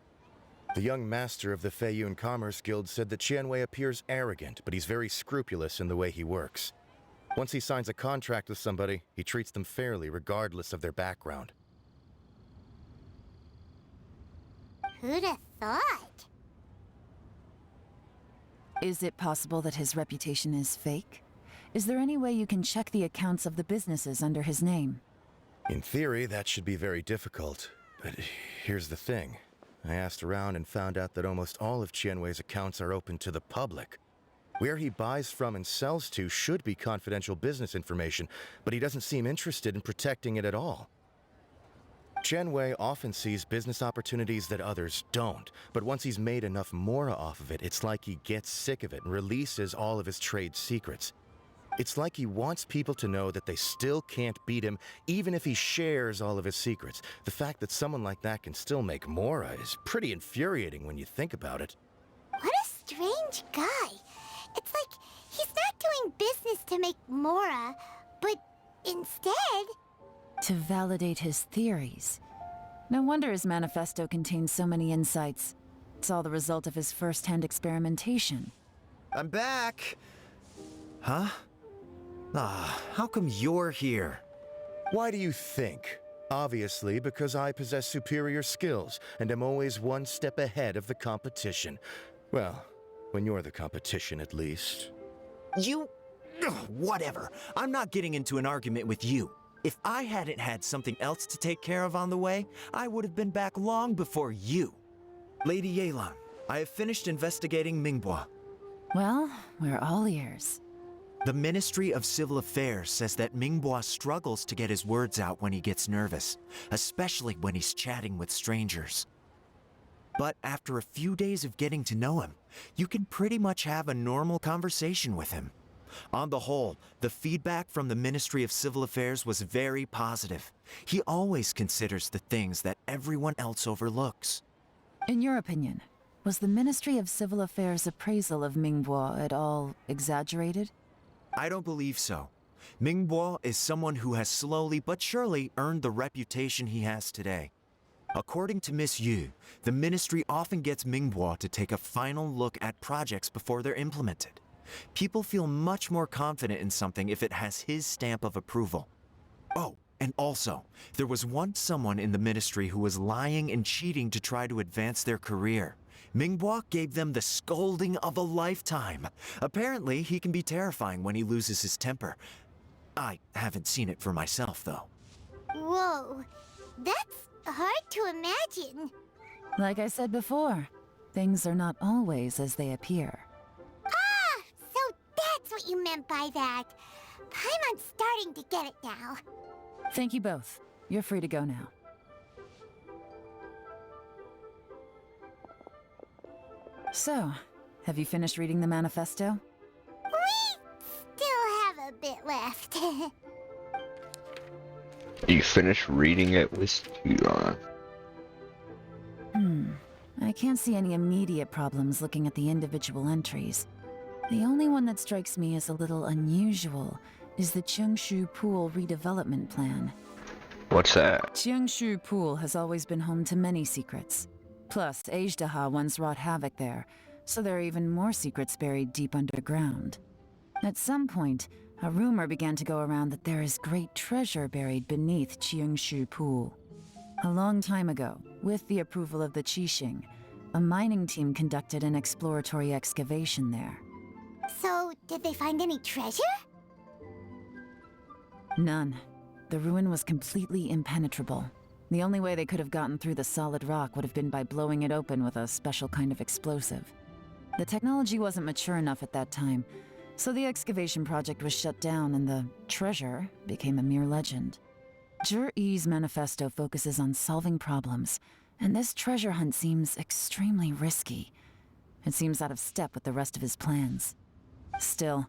The young master of the Feiyun Commerce Guild said that Tianwei appears arrogant, but he's very scrupulous in the way he works. Once he signs a contract with somebody, he treats them fairly regardless of their background. Who'd have thought? Is it possible that his reputation is fake? Is there any way you can check the accounts of the businesses under his name? In theory, that should be very difficult, but here's the thing. I asked around and found out that almost all of Tianwei's accounts are open to the public. Where he buys from and sells to should be confidential business information, but he doesn't seem interested in protecting it at all. Tianwei often sees business opportunities that others don't, but once he's made enough mora off of it, it's like he gets sick of it and releases all of his trade secrets. It's like he wants people to know that they still can't beat him, even if he shares all of his secrets. The fact that someone like that can still make mora is pretty infuriating when you think about it. What a strange guy. It's like he's not doing business to make mora, but instead... To validate his theories. No wonder his manifesto contains so many insights. It's all the result of his first-hand experimentation. I'm back! Huh? How come you're here? Why do you think? Obviously, because I possess superior skills and am always one step ahead of the competition. Well, when you're the competition, at least. You... Whatever. I'm not getting into an argument with you. If I hadn't had something else to take care of on the way, I would have been back long before you. Lady Yelan, I have finished investigating Mingbua. Well, we're all ears. The Ministry of Civil Affairs says that Mingbua struggles to get his words out when he gets nervous, especially when he's chatting with strangers. But after a few days of getting to know him, you can pretty much have a normal conversation with him. On the whole, the feedback from the Ministry of Civil Affairs was very positive. He always considers the things that everyone else overlooks. In your opinion, was the Ministry of Civil Affairs' appraisal of Mingbua at all exaggerated? I don't believe so. Mingbua is someone who has slowly but surely earned the reputation he has today. According to Miss Yu, the Ministry often gets Mingbua to take a final look at projects before they're implemented. People feel much more confident in something if it has his stamp of approval. Oh, and also, there was once someone in the Ministry who was lying and cheating to try to advance their career. Mingbua gave them the scolding of a lifetime. Apparently, he can be terrifying when he loses his temper. I haven't seen it for myself, though. Whoa, that's hard to imagine. Like I said before, things are not always as they appear. Ah, so that's what you meant by that. Paimon's starting to get it now. Thank you both. You're free to go now. So, have you finished reading the manifesto? We still have a bit left. You finished reading it with Yelan. I can't see any immediate problems looking at the individual entries. The only one that strikes me as a little unusual is the Cheungshu Pool redevelopment plan. What's that? Cheungshu Pool has always been home to many secrets. Plus, Ajdaha once wrought havoc there, so there are even more secrets buried deep underground. At some point, a rumor began to go around that there is great treasure buried beneath Cheungshu Pool. A long time ago, with the approval of the Qixing, a mining team conducted an exploratory excavation there. So, did they find any treasure? None. The ruin was completely impenetrable. The only way they could have gotten through the solid rock would have been by blowing it open with a special kind of explosive. The technology wasn't mature enough at that time, so the excavation project was shut down and the treasure became a mere legend. Jur-E's manifesto focuses on solving problems, and this treasure hunt seems extremely risky. It seems out of step with the rest of his plans. Still,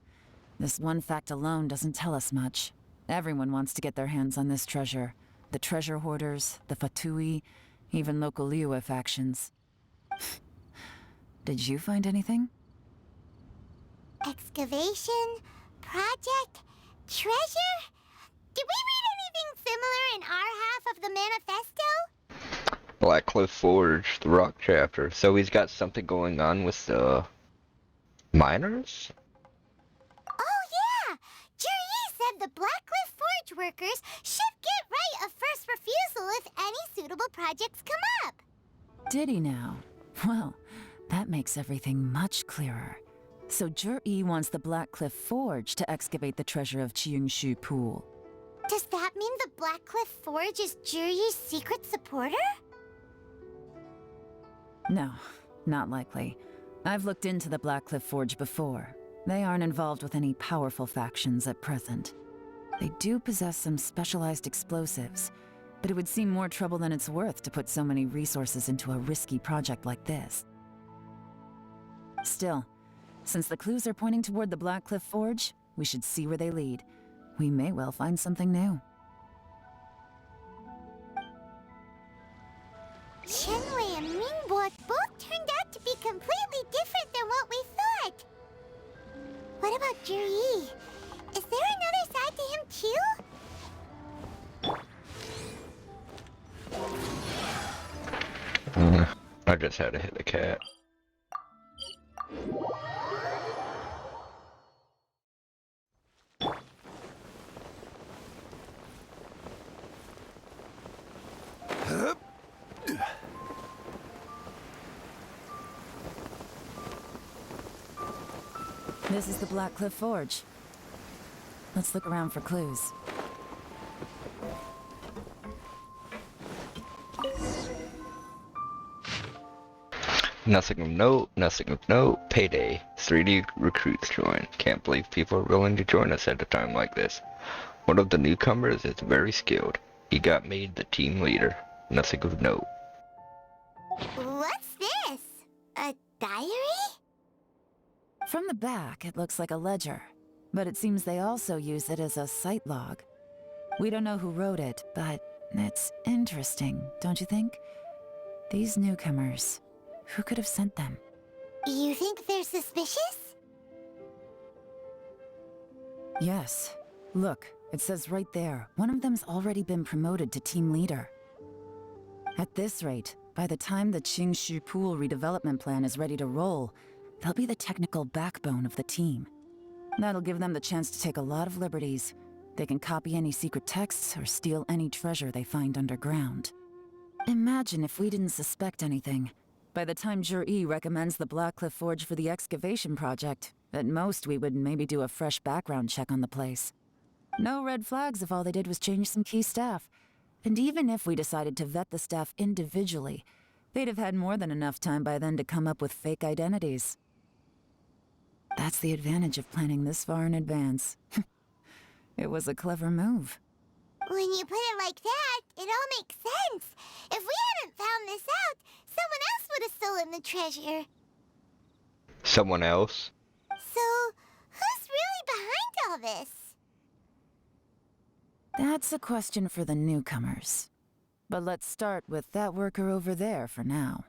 this one fact alone doesn't tell us much. Everyone wants to get their hands on this treasure. The treasure hoarders, the Fatui, even local Liyue factions. Did you find anything? Excavation? Project? Treasure? Did we read anything similar in our half of the manifesto? Blackcliff Forge, the rock chapter. So he's got something going on with the miners? Oh yeah! Juri said the Blackcliff Forge workers should get right of first refusal if any suitable projects come up. Did he now? Well, that makes everything much clearer. So Jur-E wants the Blackcliff Forge to excavate the treasure of Cheungshu Pool. Does that mean the Blackcliff Forge is Juri's secret supporter? No, not likely. I've looked into the Blackcliff Forge before. They aren't involved with any powerful factions at present. They do possess some specialized explosives, but it would seem more trouble than it's worth to put so many resources into a risky project like this. Still, since the clues are pointing toward the Blackcliff Forge, we should see where they lead. We may well find something new. Shenwei and Mingbua both turned out to be completely different than what we thought. What about Juri? Is there another side to him too? I just had to hit the cat. This is the Blackcliff Forge. Let's look around for clues. Nothing of note, nothing of note. Payday. 3D recruits join. Can't believe people are willing to join us at a time like this. One of the newcomers is very skilled. He got made the team leader. Nothing of note. What's this? A diary? From the back, it looks like a ledger, but it seems they also use it as a site log. We don't know who wrote it, but it's interesting, don't you think? These newcomers, who could have sent them? You think they're suspicious? Yes. Look, it says right there, one of them's already been promoted to team leader. At this rate, by the time the Qingshu Pool redevelopment plan is ready to roll, they'll be the technical backbone of the team. That'll give them the chance to take a lot of liberties. They can copy any secret texts or steal any treasure they find underground. Imagine if we didn't suspect anything. By the time Jaryuma recommends the Blackcliff Forge for the excavation project, at most we would maybe do a fresh background check on the place. No red flags if all they did was change some key staff. And even if we decided to vet the staff individually, they'd have had more than enough time by then to come up with fake identities. That's the advantage of planning this far in advance. It was a clever move. When you put it like that, it all makes sense. If we hadn't found this out, someone else would have stolen the treasure. Someone else? So, who's really behind all this? That's a question for the newcomers. But let's start with that worker over there for now.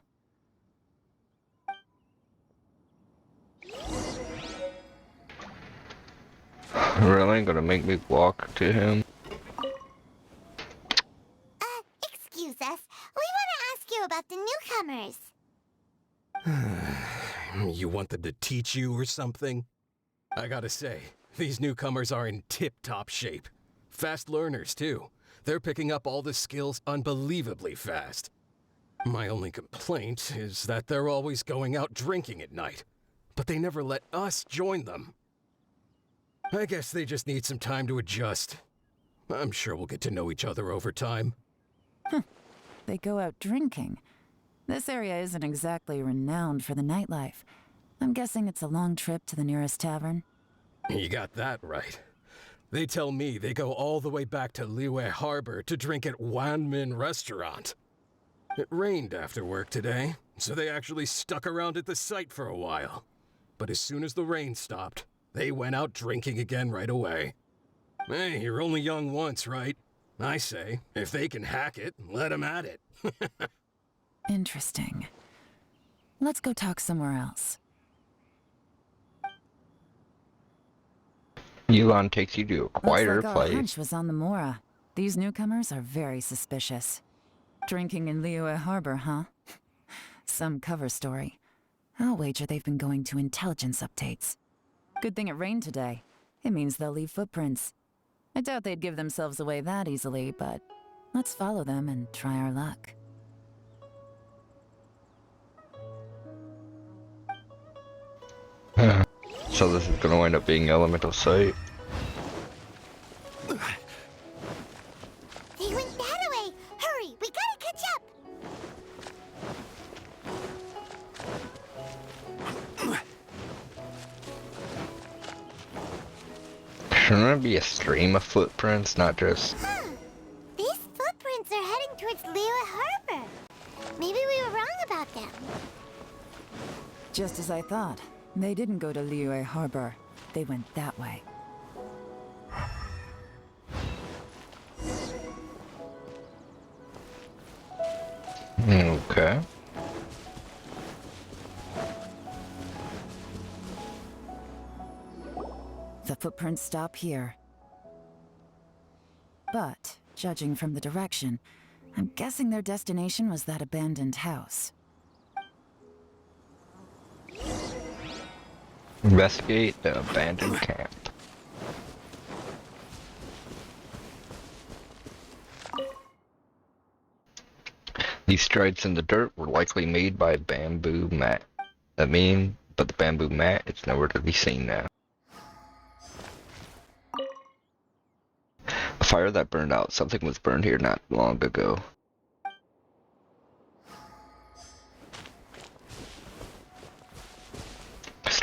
Really gonna make me walk to him? Excuse us. We want to ask you about the newcomers. You want them to teach you or something? I gotta say, these newcomers are in tip-top shape. Fast learners, too. They're picking up all the skills unbelievably fast. My only complaint is that they're always going out drinking at night, but they never let us join them. I guess they just need some time to adjust. I'm sure we'll get to know each other over time. They go out drinking. This area isn't exactly renowned for the nightlife. I'm guessing it's a long trip to the nearest tavern. You got that right. They tell me they go all the way back to Liyue Harbor to drink at Wanmin Restaurant. It rained after work today, so they actually stuck around at the site for a while. But as soon as the rain stopped, they went out drinking again right away. Hey, you're only young once, right? I say, if they can hack it, let them at it. Interesting. Let's go talk somewhere else. Yelan takes you to a quieter Looks like our place. hunch was on the Mora. These newcomers are very suspicious. Drinking in Liyue Harbor, huh? Some cover story. I'll wager they've been going to intelligence updates. Good thing it rained today. It means they'll leave footprints. I doubt they'd give themselves away that easily, but let's follow them and try our luck. So this is gonna wind up being Elemental Sight. They went that way. Hurry, we gotta catch up. Shouldn't it be a stream of footprints, not just... These footprints are heading towards Liyue Harbor. Maybe we were wrong about them. Just as I thought. They didn't go to Liyue Harbor. They went that way. Okay. The footprints stop here. But, judging from the direction, I'm guessing their destination was that abandoned house. Investigate the abandoned camp. These strides in the dirt were likely made by bamboo mat. But the bamboo mat is nowhere to be seen now. A fire that burned out. Something was burned here not long ago.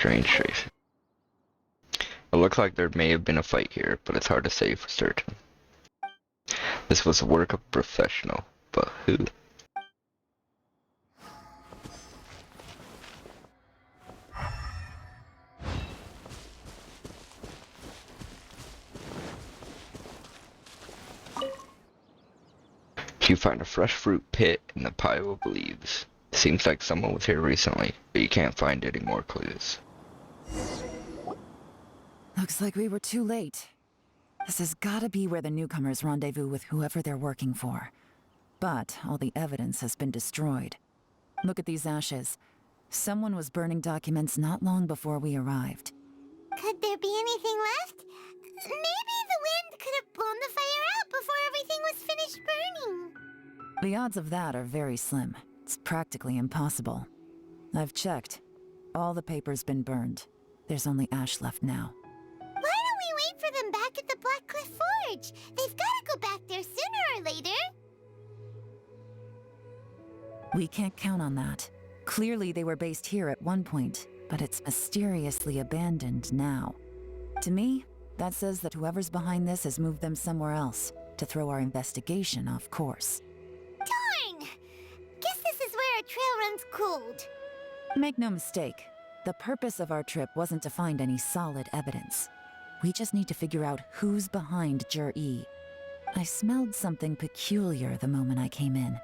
Strange traces. It looks like there may have been a fight here, but it's hard to say for certain. This was the work of a professional, but who? You find a fresh fruit pit in the pile of leaves. Seems like someone was here recently, but you can't find any more clues. Looks like we were too late. This has gotta be where the newcomers rendezvous with whoever they're working for. But all the evidence has been destroyed. Look at these ashes. Someone was burning documents not long before we arrived. Could there be anything left? Maybe the wind could have blown the fire out before everything was finished burning. The odds of that are very slim. It's practically impossible. I've checked. All the paper's been burned. There's only ash left now. Why don't we wait for them back at the Black Cliff Forge? They've got to go back there sooner or later. We can't count on that. Clearly they were based here at one point, but it's mysteriously abandoned now. To me, that says that whoever's behind this has moved them somewhere else to throw our investigation off course. Darn! Guess this is where our trail runs cold. Make no mistake, the purpose of our trip wasn't to find any solid evidence. We just need to figure out who's behind Jaryuma. I smelled something peculiar the moment I came in.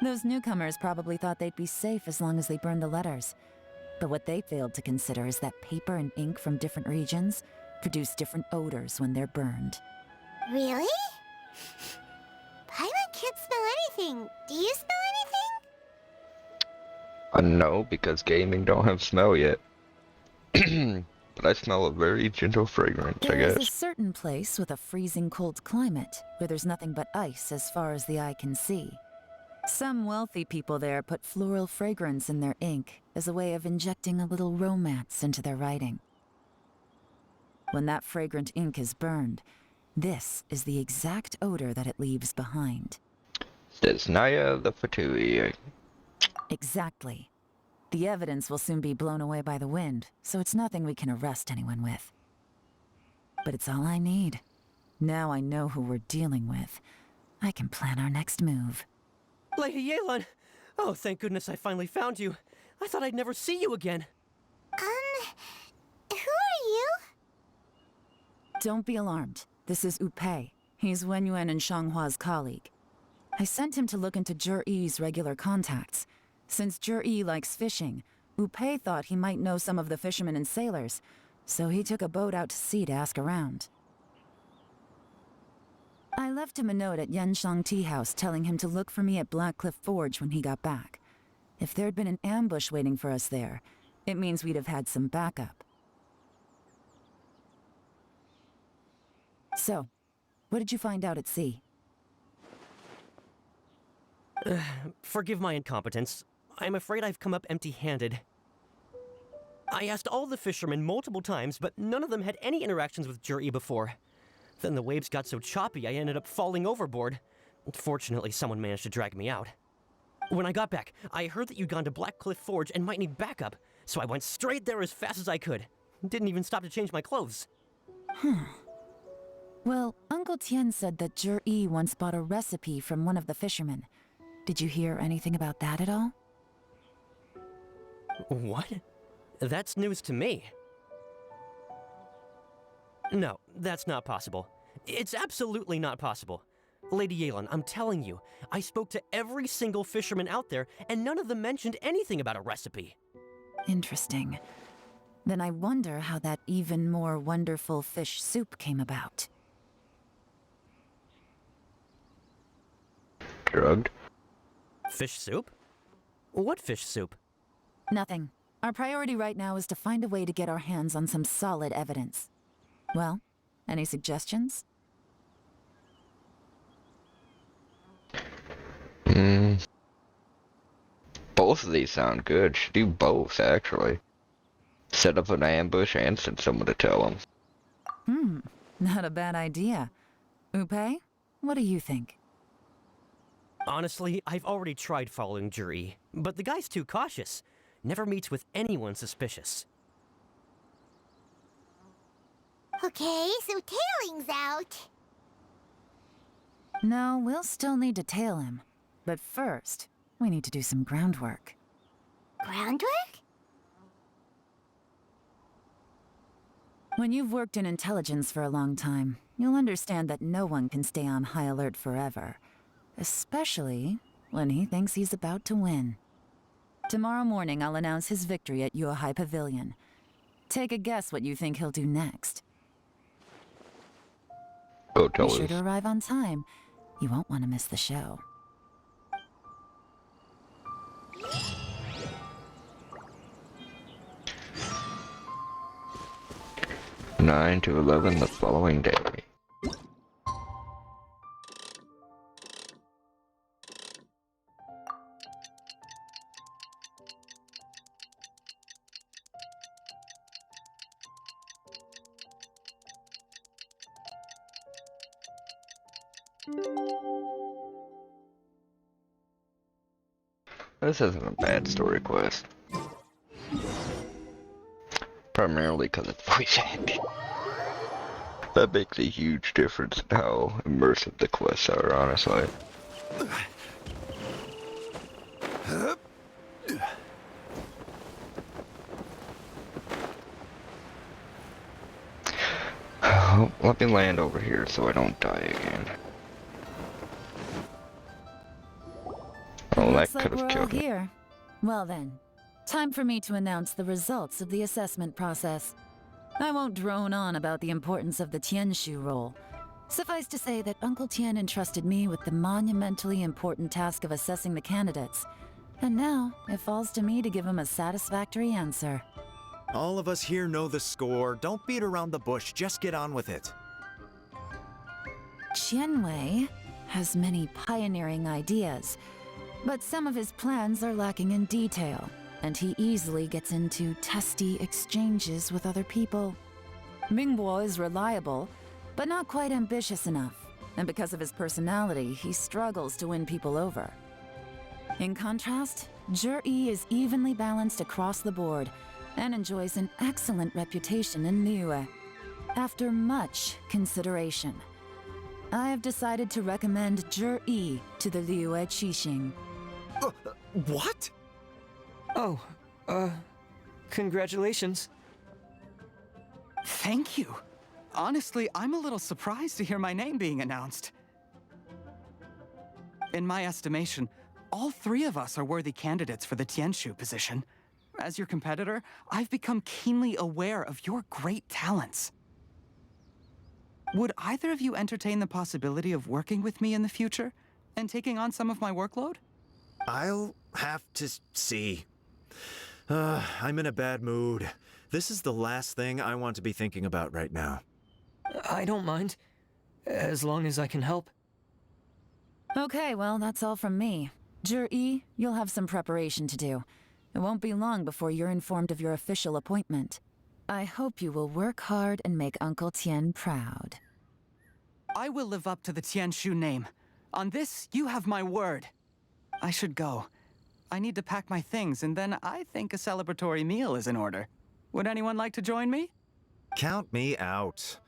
Those newcomers probably thought they'd be safe as long as they burned the letters. But what they failed to consider is that paper and ink from different regions produce different odors when they're burned. Really? Paimon can't smell anything. Do you smell anything? No, because gaming don't have smell yet. But I smell a very gentle fragrance, I There's guess. a certain place with a freezing cold climate where there's nothing but ice as far as the eye can see. Some wealthy people there put floral fragrance in their ink as a way of injecting a little romance into their writing. When that fragrant ink is burned, this is the exact odor that it leaves behind. Says Naya the Fatui. Exactly. The evidence will soon be blown away by the wind, so it's nothing we can arrest anyone with. But it's all I need. Now I know who we're dealing with. I can plan our next move. Lady Yelan! Oh, thank goodness I finally found you. I thought I'd never see you again. Who are you? Don't be alarmed. This is Upei. He's Wenyuan and Shanghua's colleague. I sent him to look into Jaryuma's regular contacts. Since Jaryuma likes fishing, Upei thought he might know some of the fishermen and sailors, so he took a boat out to sea to ask around. I left him a note at Yanshang Tea House telling him to look for me at Black Cliff Forge when he got back. If there'd been an ambush waiting for us there, it means we'd have had some backup. So, what did you find out at sea? Forgive my incompetence. I'm afraid I've come up empty-handed. I asked all the fishermen multiple times, but none of them had any interactions with Jaryuma before. Then the waves got so choppy I ended up falling overboard. Fortunately, someone managed to drag me out. When I got back, I heard that you'd gone to Black Cliff Forge and might need backup, so I went straight there as fast as I could. Didn't even stop to change my clothes. Well, Uncle Tien said that Jaryuma once bought a recipe from one of the fishermen. Did you hear anything about that at all? What? That's news to me. No, that's not possible. It's absolutely not possible. Lady Yelan, I'm telling you, I spoke to every single fisherman out there, and none of them mentioned anything about a recipe. Interesting. Then I wonder how that even more wonderful fish soup came about. Drugged? Fish soup? What fish soup? Nothing. Our priority right now is to find a way to get our hands on some solid evidence. Well, any suggestions? Both of these sound good. Should do both, actually. Set up an ambush and send someone to tell them. Not a bad idea. Upei, what do you think? Honestly, I've already tried following Jaryuma, but the guy's too cautious. never meets with anyone suspicious. Okay, so tailing's out. No, we'll still need to tail him. But first, we need to do some groundwork. Groundwork? When you've worked in intelligence for a long time, you'll understand that no one can stay on high alert forever. Especially when he thinks he's about to win. Tomorrow morning, I'll announce his victory at Yuehai Pavilion. Take a guess what you think he'll do next. Go tell Be sure us. to arrive on time. You won't want to miss the show. 9 to 11 the following day. This isn't a bad story quest. Primarily because it's voice acting. That makes a huge difference in how immersive the quests are, honestly. Let me land over here so I don't die again. Oh, that Looks like could we're have all killed me. here. Well then, time for me to announce the results of the assessment process. I won't drone on about the importance of the Tianshu role. Suffice to say that Uncle Tien entrusted me with the monumentally important task of assessing the candidates. And now, it falls to me to give him a satisfactory answer. All of us here know the score. Don't beat around the bush, just get on with it. Qianwei has many pioneering ideas, but some of his plans are lacking in detail, and he easily gets into testy exchanges with other people. Mingbo is reliable, but not quite ambitious enough, and because of his personality, he struggles to win people over. In contrast, Zhi is evenly balanced across the board, and enjoys an excellent reputation in Liyue. After much consideration, I have decided to recommend Zhi to the Liyue Qixing. What? Oh, congratulations. Thank you. Honestly, I'm a little surprised to hear my name being announced. In my estimation, all three of us are worthy candidates for the Tianshu position. As your competitor, I've become keenly aware of your great talents. Would either of you entertain the possibility of working with me in the future and taking on some of my workload? I'll have to see. I'm in a bad mood. This is the last thing I want to be thinking about right now. I don't mind, as long as I can help. Okay, well, that's all from me. Zhi, you'll have some preparation to do. It won't be long before you're informed of your official appointment. I hope you will work hard and make Uncle Tien proud. I will live up to the Tianshu name. On this, you have my word. I should go. I need to pack my things, and then I think a celebratory meal is in order. Would anyone like to join me? Count me out.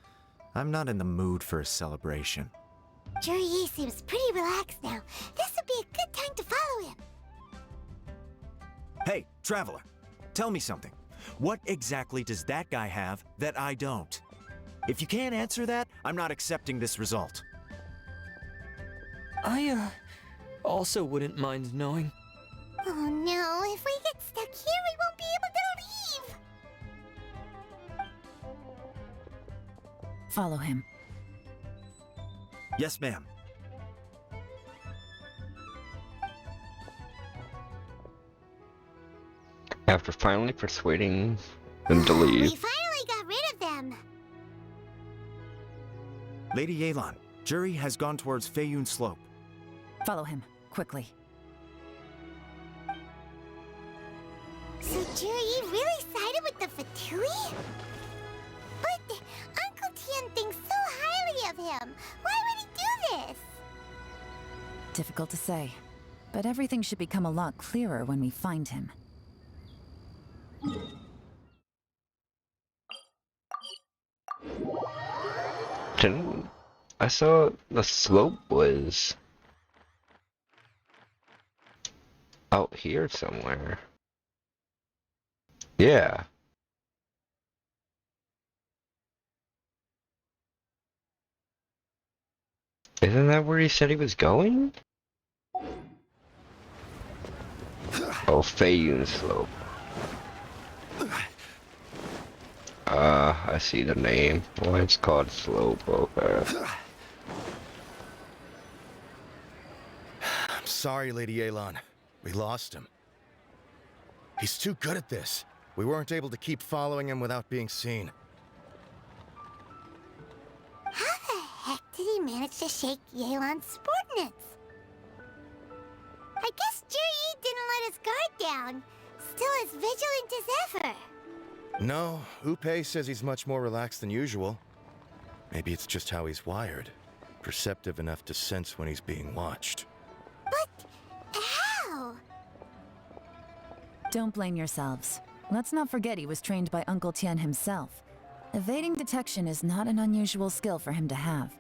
I'm not in the mood for a celebration. Zhi seems pretty relaxed now. This would be a good time to follow him. Hey, traveler, tell me something. What exactly does that guy have that I don't? If you can't answer that, I'm not accepting this result. I, also wouldn't mind knowing. Oh no, if we get stuck here, we won't be able to leave! Follow him. Yes, ma'am. After finally persuading them to We leave, finally got rid of them! Lady Yelan, Zhi has gone towards Feiyun Slope. Follow him, quickly. So Zhi really sided with the Fatui? But Uncle Tien thinks so highly of him. Why would he do this? Difficult to say, but everything should become a lot clearer when we find him. I saw the slope was out here somewhere. Yeah. Isn't that where he said he was going? Oh, Feiyun slope. I see the name. Why it's called slope, okay. I'm sorry, Lady Yelan. We lost him. He's too good at this. We weren't able to keep following him without being seen. How the heck did he manage to shake Yelan's subordinates? I guess Jury didn't let his guard down. Still as vigilant as ever. No, Upe says he's much more relaxed than usual. Maybe it's just how he's wired. Perceptive enough to sense when he's being watched. But how? Don't blame yourselves. Let's not forget he was trained by Uncle Tien himself. Evading detection is not an unusual skill for him to have.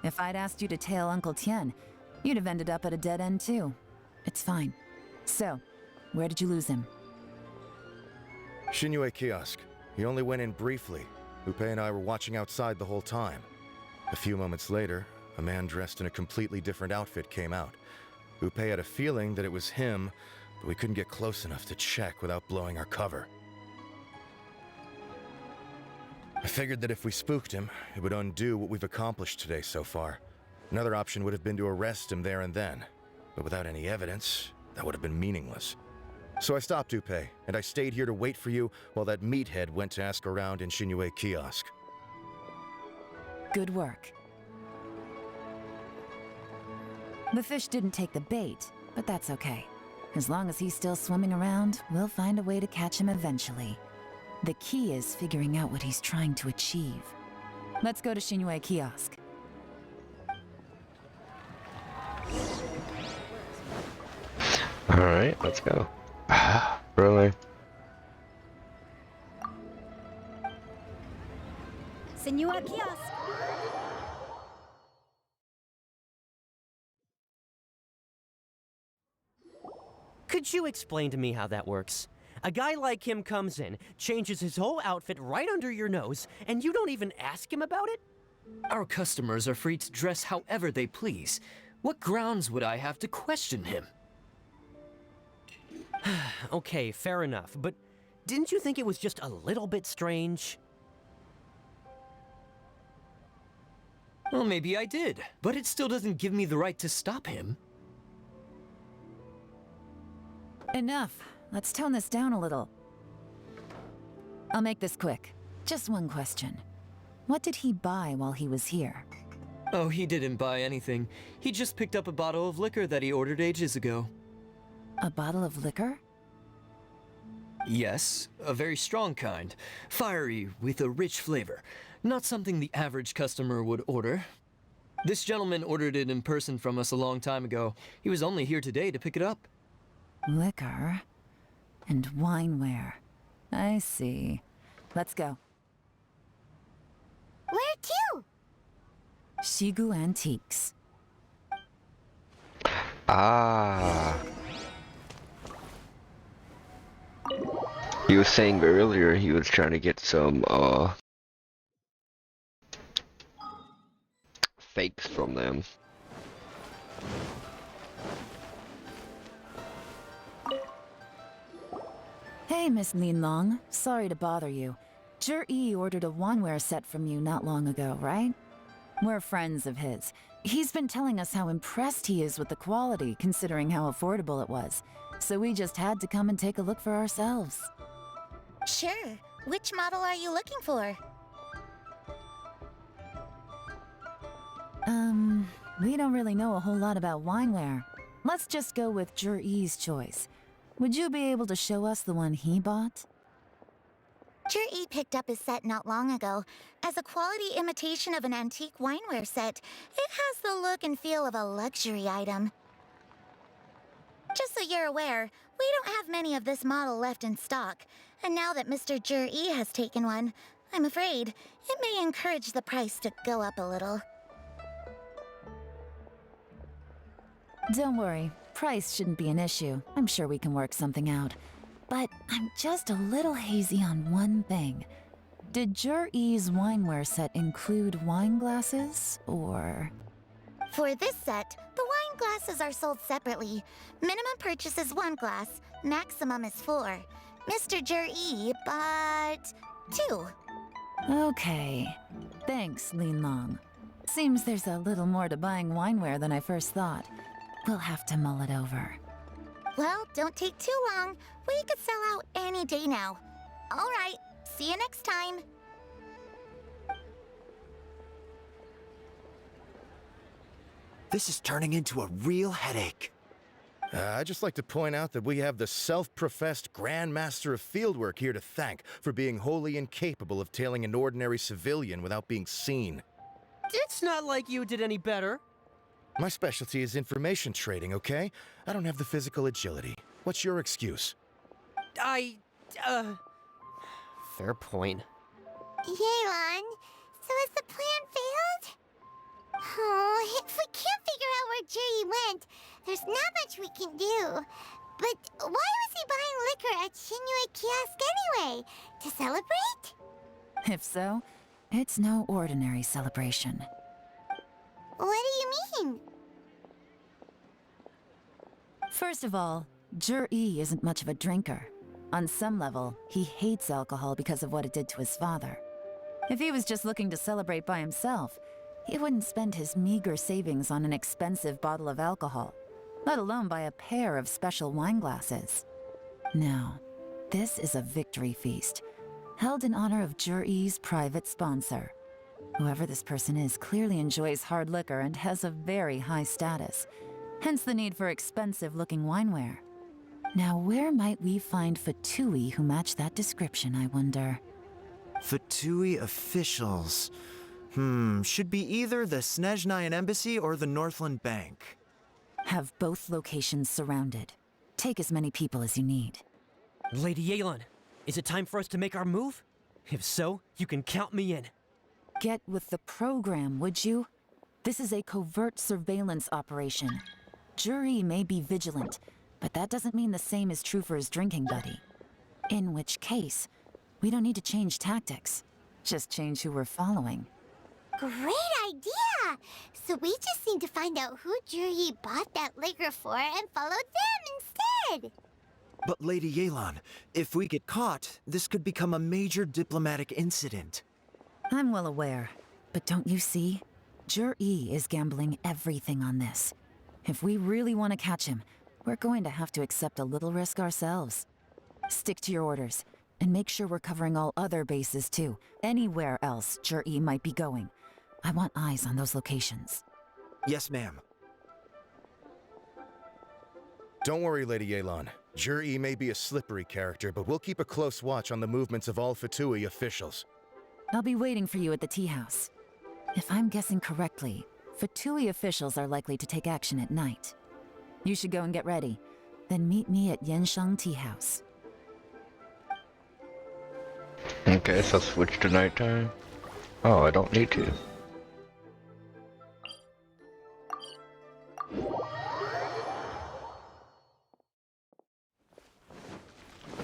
If I'd asked you to tail Uncle Tien, you'd have ended up at a dead end too. It's fine. So, where did you lose him? Shinue kiosk. He only went in briefly. Upe and I were watching outside the whole time. A few moments later, a man dressed in a completely different outfit came out. Upe had a feeling that it was him, but we couldn't get close enough to check without blowing our cover. I figured that if we spooked him, it would undo what we've accomplished today so far. Another option would have been to arrest him there and then, but without any evidence, that would have been meaningless. So I stopped Upe, and I stayed here to wait for you while that meathead went to ask around in Shinue kiosk. Good work. The fish didn't take the bait, but that's okay. As long as he's still swimming around, we'll find a way to catch him eventually. The key is figuring out what he's trying to achieve. Let's go to Shinue kiosk. Alright, let's go. Really? Senua Kiosk. Could you explain to me how that works? A guy like him comes in, changes his whole outfit right under your nose, and you don't even ask him about it? Our customers are free to dress however they please. What grounds would I have to question him? Okay, fair enough, but didn't you think it was just a little bit strange? Well, maybe I did, but it still doesn't give me the right to stop him. Enough. Let's tone this down a little. I'll make this quick. Just one question. What did he buy while he was here? Oh, he didn't buy anything. He just picked up a bottle of liquor that he ordered ages ago. A bottle of liquor? Yes, a very strong kind. Fiery, with a rich flavor. Not something the average customer would order. This gentleman ordered it in person from us a long time ago. He was only here today to pick it up. Liquor and wineware. I see. Let's go. Where to? Shigu Antiques. Ah. He was saying earlier he was trying to get some, fakes from them. Hey, Miss Linlong. Sorry to bother you. Zhi ordered a wanware set from you not long ago, right? We're friends of his. He's been telling us how impressed he is with the quality, considering how affordable it was. So we just had to come and take a look for ourselves. Sure. Which model are you looking for? We don't really know a whole lot about wineware. Let's just go with Zhi's choice. Would you be able to show us the one he bought? Zhi picked up his set not long ago. As a quality imitation of an antique wineware set, it has the look and feel of a luxury item. Just so you're aware, we don't have many of this model left in stock. And now that Mr. Zhi has taken one, I'm afraid it may encourage the price to go up a little. Don't worry, price shouldn't be an issue. I'm sure we can work something out. But I'm just a little hazy on one thing. Did Jur-E's wineware set include wine glasses, or...? For this set, the wine glasses are sold separately. Minimum purchase is 1 glass, maximum is 4. Mr. Jur-E bought 2. Okay. Thanks, Lin Long. Seems there's a little more to buying wineware than I first thought. We'll have to mull it over. Well, don't take too long. We could sell out any day now. All right, see you next time. This is turning into a real headache. I'd just like to point out that we have the self-professed Grand Master of Fieldwork here to thank for being wholly incapable of tailing an ordinary civilian without being seen. It's not like you did any better. My specialty is information trading, okay? I don't have the physical agility. What's your excuse? Fair point. Yelan, so has the plan failed? Oh, if we can't figure out where Jerry went, there's not much we can do. But why was he buying liquor at Shinue Kiosk anyway? To celebrate? If so, it's no ordinary celebration. What do you mean? First of all, Jur-E isn't much of a drinker. On some level, he hates alcohol because of what it did to his father. If he was just looking to celebrate by himself, he wouldn't spend his meager savings on an expensive bottle of alcohol, let alone buy a pair of special wine glasses. No, this is a victory feast, held in honor of Jur-E's private sponsor. Whoever this person is clearly enjoys hard liquor and has a very high status, hence the need for expensive-looking wineware. Now, where might we find Fatui who match that description, I wonder? Fatui officials. Should be either the Snezhnayan Embassy or the Northland Bank. Have both locations surrounded. Take as many people as you need. Lady Yelan, is it time for us to make our move? If so, you can count me in. Get with the program, would you? This is a covert surveillance operation. Jur-E may be vigilant, but that doesn't mean the same is true for his drinking buddy. In which case, we don't need to change tactics. Just change who we're following. Great idea! So we just need to find out who Jur-E bought that liquor for and follow them instead! But Lady Yelan, if we get caught, this could become a major diplomatic incident. I'm well aware, but don't you see? Jur-E is gambling everything on this. If we really want to catch him, we're going to have to accept a little risk ourselves. Stick to your orders, and make sure we're covering all other bases too. Anywhere else Jur-E might be going. I want eyes on those locations. Yes, ma'am. Don't worry, Lady Yelan. Jur-E may be a slippery character, but we'll keep a close watch on the movements of all Fatui officials. I'll be waiting for you at the tea house. If I'm guessing correctly, Fatui officials are likely to take action at night. You should go and get ready. Then meet me at Yansheng Tea House. Okay, so switch to nighttime. Oh, I don't need to.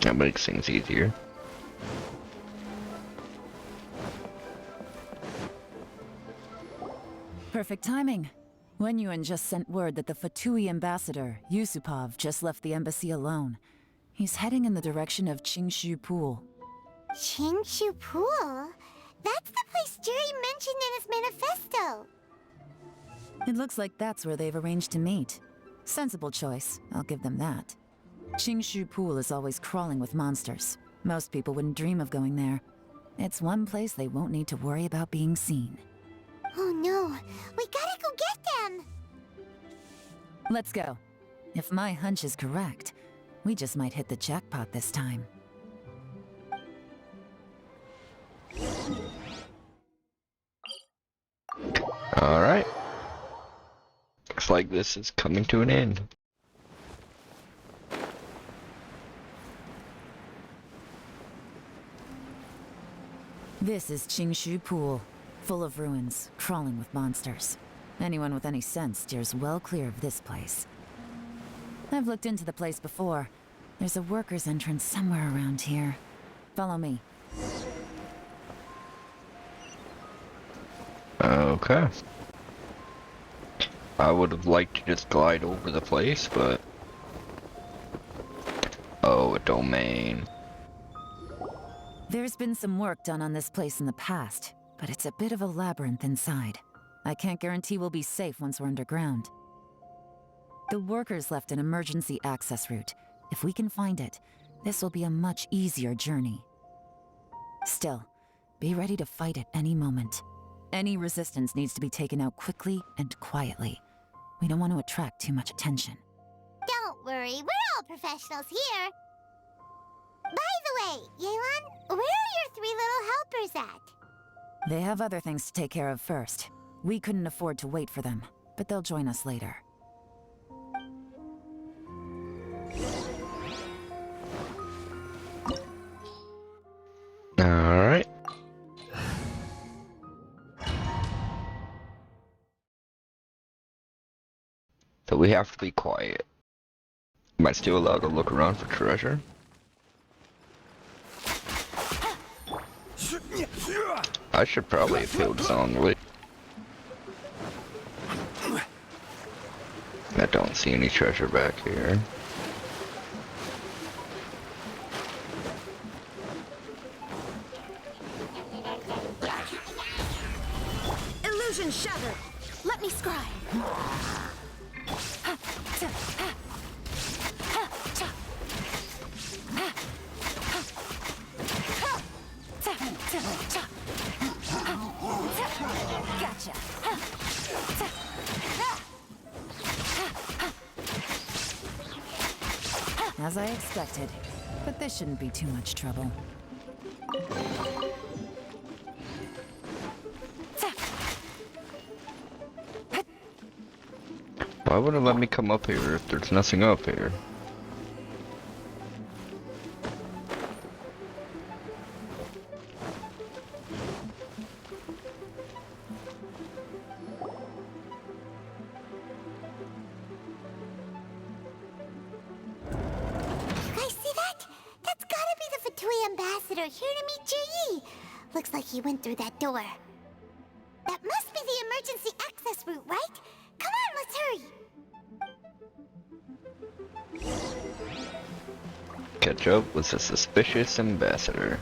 That makes things easier. Perfect timing. Wenyuan just sent word that the Fatui ambassador, Yusupov, just left the embassy alone. He's heading in the direction of Qingshu Pool. Qingshu Pool? That's the place Jerry mentioned in his manifesto! It looks like that's where they've arranged to meet. Sensible choice, I'll give them that. Qingshu Pool is always crawling with monsters. Most people wouldn't dream of going there. It's one place they won't need to worry about being seen. Oh no, we gotta go get them! Let's go. If my hunch is correct, we just might hit the jackpot this time. Alright. Looks like this is coming to an end. This is Qingshu Pool, full of ruins, crawling with monsters. Anyone with any sense steers well clear of this place. I've looked into the place before. There's a worker's entrance somewhere around here. Follow me. Okay. I would have liked to just glide over the place, but... Oh, a domain. There's been some work done on this place in the past, but it's a bit of a labyrinth inside. I can't guarantee we'll be safe once we're underground. The workers left an emergency access route. If we can find it, this will be a much easier journey. Still, be ready to fight at any moment. Any resistance needs to be taken out quickly and quietly. We don't want to attract too much attention. Don't worry, we're all professionals here. By the way, Yelan, where are your 3 little helpers at? They have other things to take care of first. We couldn't afford to wait for them, but they'll join us later. Alright. So we have to be quiet. Am I still allowed to look around for treasure? I should probably have killed Songly. I don't see any treasure back here. Illusion shattered. Let me scry. Gotcha. As I expected, but this shouldn't be too much trouble. Why would it let me come up here if there's nothing up here? Ambassador here to meet Ji. Looks like he went through that door. That must be the emergency access route, right? Come on, let's hurry. Catch up with a suspicious ambassador.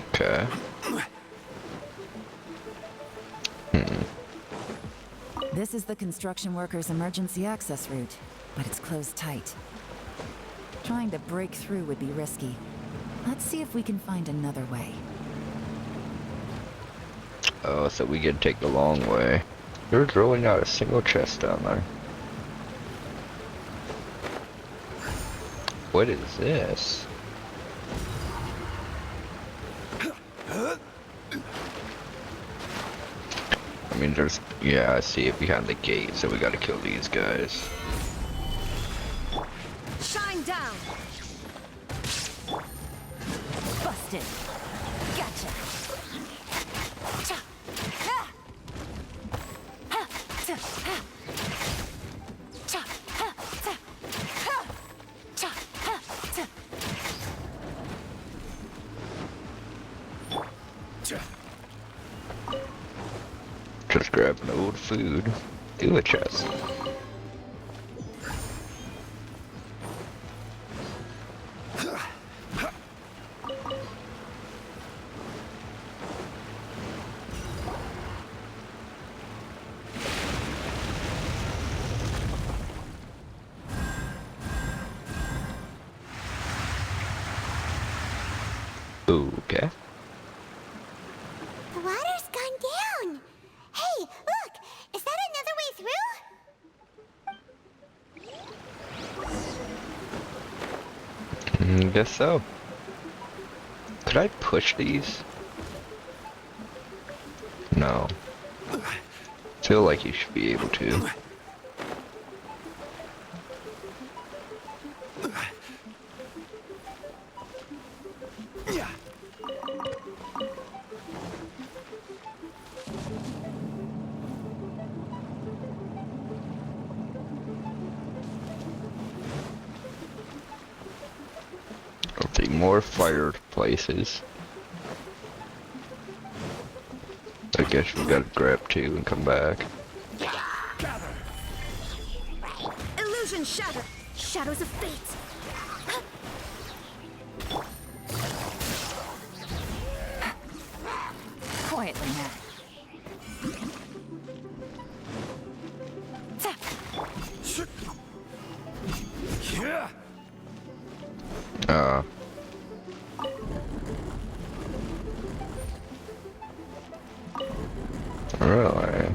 Okay. This is the construction workers' emergency access route, but it's closed tight. Trying to break through would be risky. Let's see if we can find another way. Oh, so we can take the long way. There's really not a single chest down there. What is this? I mean, there's... yeah, I see it behind the gate, so we gotta kill these guys. Shine down! Busted! Gotcha! Cha! Ah! Ha! Ta! Ha! Cha! Ha! Ta! Ha! Cha! Ha! Ta! Just grab an old food. Do a chest. Okay. The water's gone down. Hey, look! Is that another way through? Guess so. Could I push these? No. Feel like you should be able to. See more fireplaces. I guess we gotta grab 2 and come back. Illusion shatter! Shadows of fate! Quietly now. Really?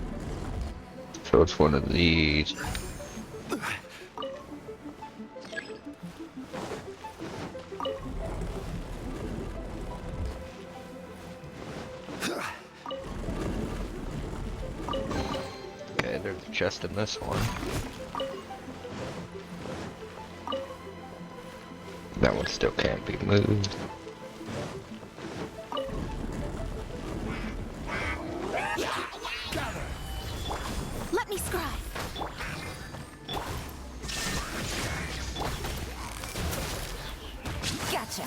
So it's one of these. Okay, there's a chest in this one. That one still can't be moved. Let me scry! Gotcha.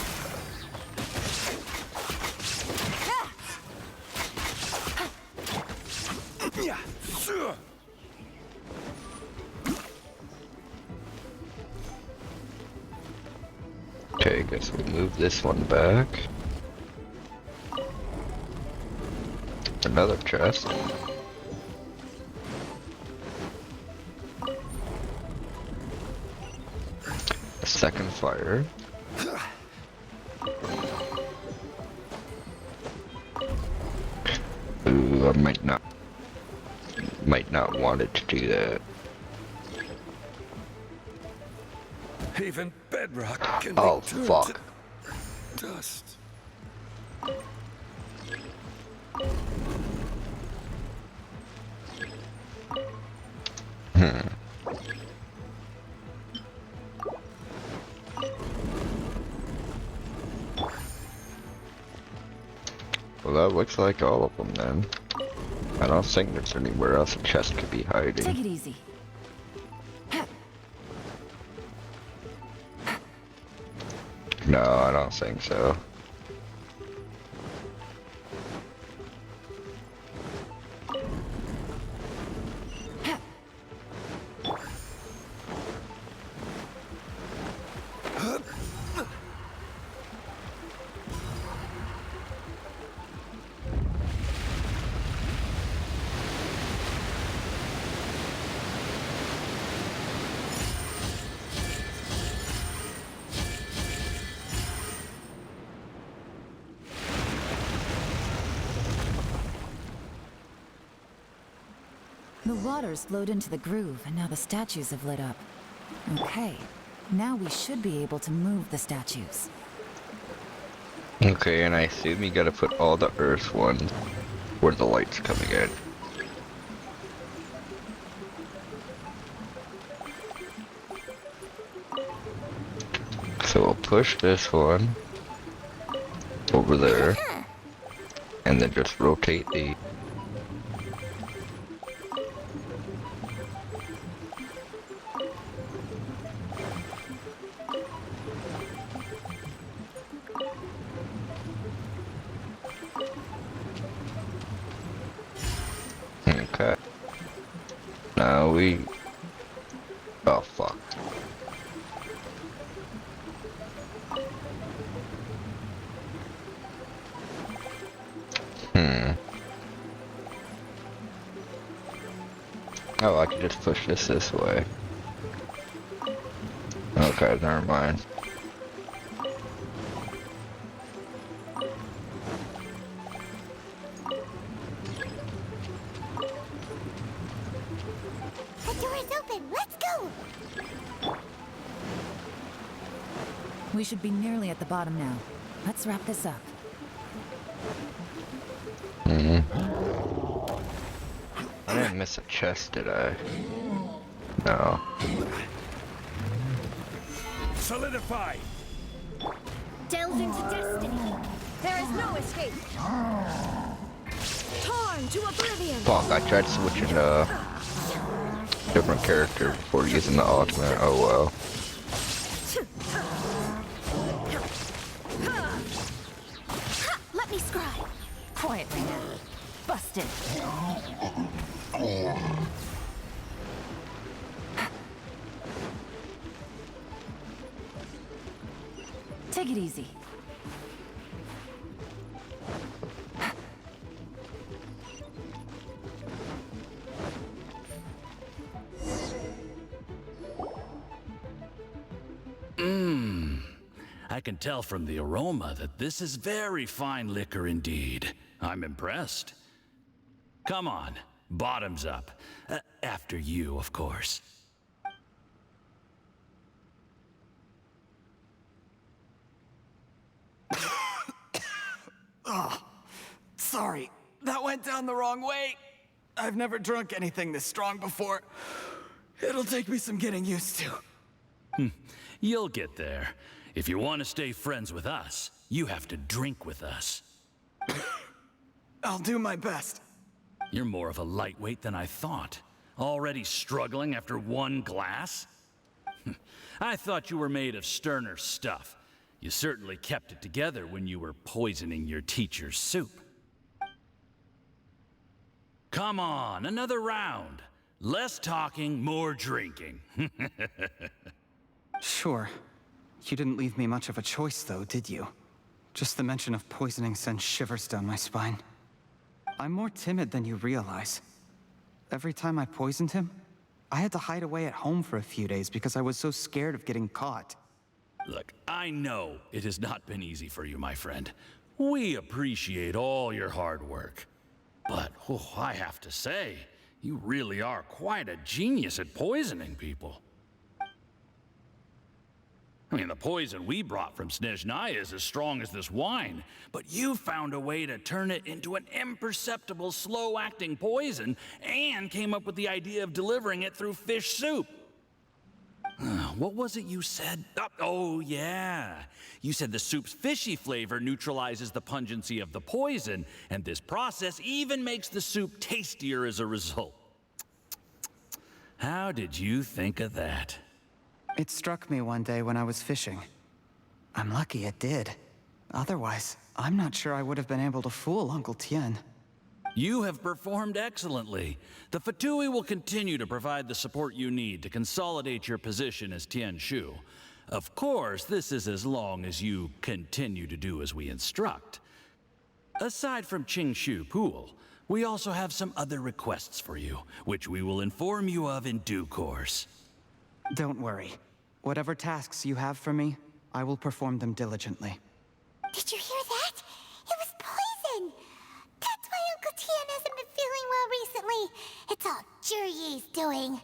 Okay, guess we move this one back. Another chest. A second fire. Ooh, I might not want it to do that. Even bedrock can Oh, be turned fuck. to dust. Well, that looks like all of them then. I don't think there's anywhere else a chest could be hiding. Take it easy. No, I don't think so. The water's flowed into the groove, and now the statues have lit up. Okay, now we should be able to move the statues. Okay, and I assume you gotta put all the earth ones where the light's coming in. So we'll push this one over there, and then just rotate the... Okay. Now we... Oh, fuck. Oh, I could just push this way. Okay, never mind. The door is open. Let's go. We should be nearly at the bottom now. Let's wrap this up. I didn't miss a chest, did I? No. Solidify. Delve into destiny. There is no escape. Torn to oblivion. Fuck, I tried switching to different character before using the ultimate. Oh well. subscribe. Quietly now. Busted. Take it easy. I can tell from the aroma that this is very fine liquor indeed. I'm impressed. Come on, bottoms up. After you, of course. Oh, sorry. That went down the wrong way. I've never drunk anything this strong before. It'll take me some getting used to. You'll get there. If you want to stay friends with us, you have to drink with us. I'll do my best. You're more of a lightweight than I thought. Already struggling after one glass? I thought you were made of sterner stuff. You certainly kept it together when you were poisoning your teacher's soup. Come on, another round. Less talking, more drinking. Sure. You didn't leave me much of a choice, though, did you? Just the mention of poisoning sends shivers down my spine. I'm more timid than you realize. Every time I poisoned him, I had to hide away at home for a few days because I was so scared of getting caught. Look, I know it has not been easy for you, my friend. We appreciate all your hard work. But, I have to say, you really are quite a genius at poisoning people. I mean, the poison we brought from Snezhnaya is as strong as this wine, but you found a way to turn it into an imperceptible, slow-acting poison and came up with the idea of delivering it through fish soup. What was it you said? Oh, yeah. You said the soup's fishy flavor neutralizes the pungency of the poison, and this process even makes the soup tastier as a result. How did you think of that? It struck me one day when I was fishing. I'm lucky it did. Otherwise, I'm not sure I would have been able to fool Uncle Tien. You have performed excellently. The Fatui will continue to provide the support you need to consolidate your position as Tien Shu. Of course, this is as long as you continue to do as we instruct. Aside from Qingshu Pool, we also have some other requests for you, which we will inform you of in due course. Don't worry. Whatever tasks you have for me, I will perform them diligently. Did you hear that? It was poison! That's why Uncle Tien hasn't been feeling well recently. It's all Juryi's doing.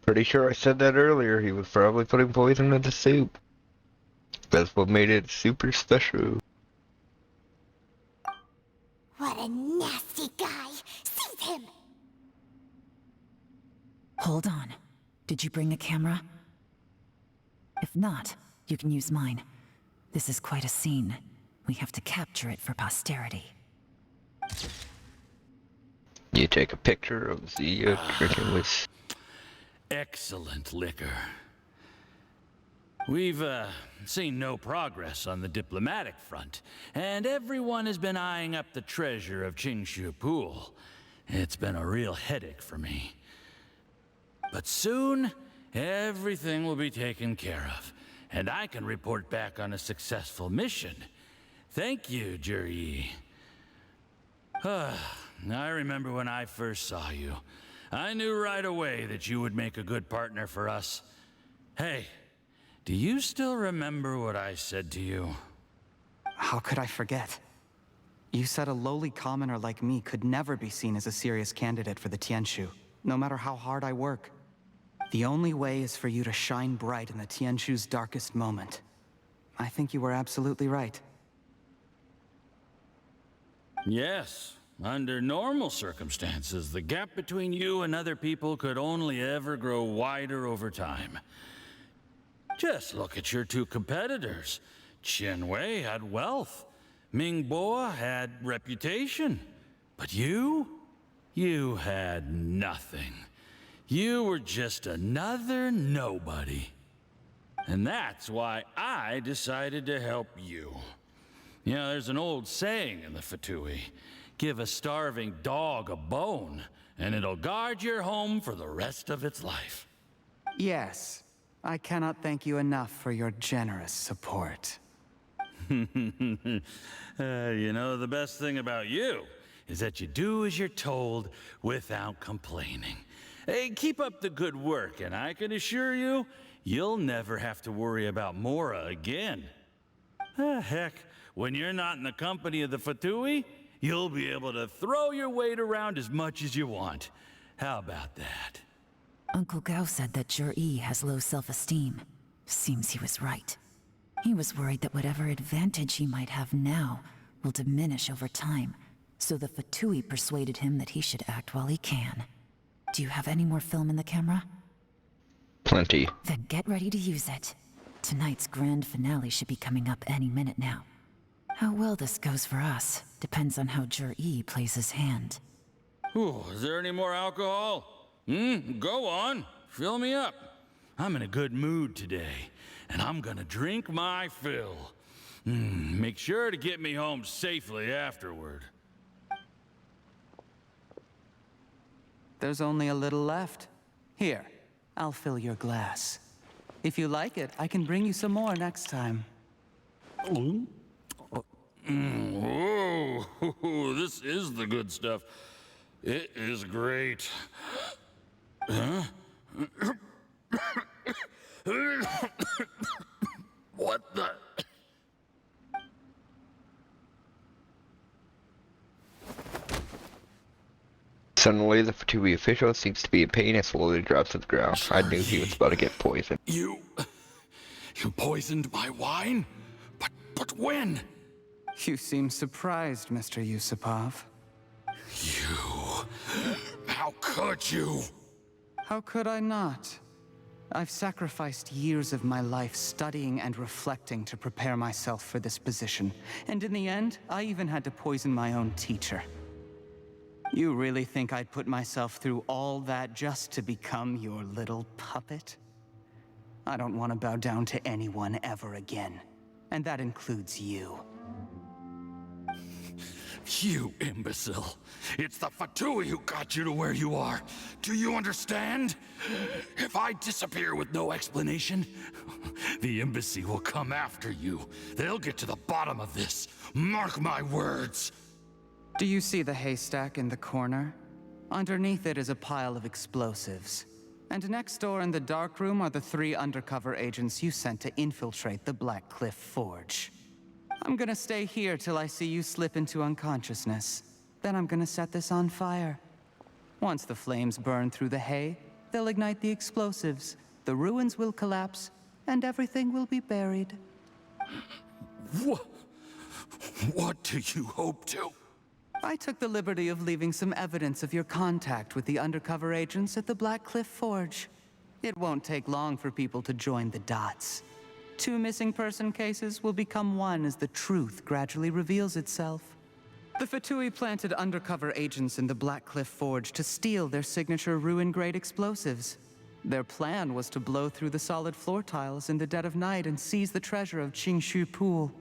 Pretty sure I said that earlier. He was probably putting poison in the soup. That's what made it super special. What a nasty guy! Seize him! Hold on. Did you bring a camera? If not, you can use mine. This is quite a scene. We have to capture it for posterity. You take a picture of the drinking with... Excellent liquor. We've seen no progress on the diplomatic front, and everyone has been eyeing up the treasure of Qingshu Pool. It's been a real headache for me. But soon, everything will be taken care of, and I can report back on a successful mission. Thank you, Juryi. I remember when I first saw you. I knew right away that you would make a good partner for us. Hey, do you still remember what I said to you? How could I forget? You said a lowly commoner like me could never be seen as a serious candidate for the Tianshu, no matter how hard I work. The only way is for you to shine bright in the Tianshu's darkest moment. I think you were absolutely right. Yes. Under normal circumstances, the gap between you and other people could only ever grow wider over time. Just look at your two competitors. Qianwei had wealth. Mingbo had reputation. But you had nothing. You were just another nobody. And that's why I decided to help you. You know, there's an old saying in the Fatui: give a starving dog a bone, and it'll guard your home for the rest of its life. Yes. I cannot thank you enough for your generous support. You know, the best thing about you is that you do as you're told without complaining. Hey, keep up the good work, and I can assure you, you'll never have to worry about Mora again. Heck, when you're not in the company of the Fatui, you'll be able to throw your weight around as much as you want. How about that? Uncle Gao said that Jur-E has low self-esteem. Seems he was right. He was worried that whatever advantage he might have now will diminish over time, so the Fatui persuaded him that he should act while he can. Do you have any more film in the camera? Plenty. Then get ready to use it. Tonight's grand finale should be coming up any minute now. How well this goes for us depends on how Jur-E plays his hand. Ooh, is there any more alcohol? Go on. Fill me up. I'm in a good mood today, and I'm gonna drink my fill. Make sure to get me home safely afterward. There's only a little left. Here, I'll fill your glass. If you like it, I can bring you some more next time. Whoa, this is the good stuff. It is great. Huh? What the? Suddenly, the Fatui official seems to be in pain and slowly drops to the ground. I knew he was about to get poisoned. You poisoned my wine? But when? You seem surprised, Mr. Yusupov. How could you? How could I not? I've sacrificed years of my life studying and reflecting to prepare myself for this position. And in the end, I even had to poison my own teacher. You really think I'd put myself through all that just to become your little puppet? I don't want to bow down to anyone ever again. And that includes you. You imbecile. It's the Fatui who got you to where you are. Do you understand? If I disappear with no explanation, the embassy will come after you. They'll get to the bottom of this. Mark my words. Do you see the haystack in the corner? Underneath it is a pile of explosives. And next door in the dark room are the 3 undercover agents you sent to infiltrate the Black Cliff Forge. I'm gonna stay here till I see you slip into unconsciousness. Then I'm gonna set this on fire. Once the flames burn through the hay, they'll ignite the explosives, the ruins will collapse, and everything will be buried. What do you hope to? I took the liberty of leaving some evidence of your contact with the undercover agents at the Black Cliff Forge. It won't take long for people to join the dots. 2 missing person cases will become 1 as the truth gradually reveals itself. The Fatui planted undercover agents in the Black Cliff Forge to steal their signature ruin-grade explosives. Their plan was to blow through the solid floor tiles in the dead of night and seize the treasure of Qingshu Pool.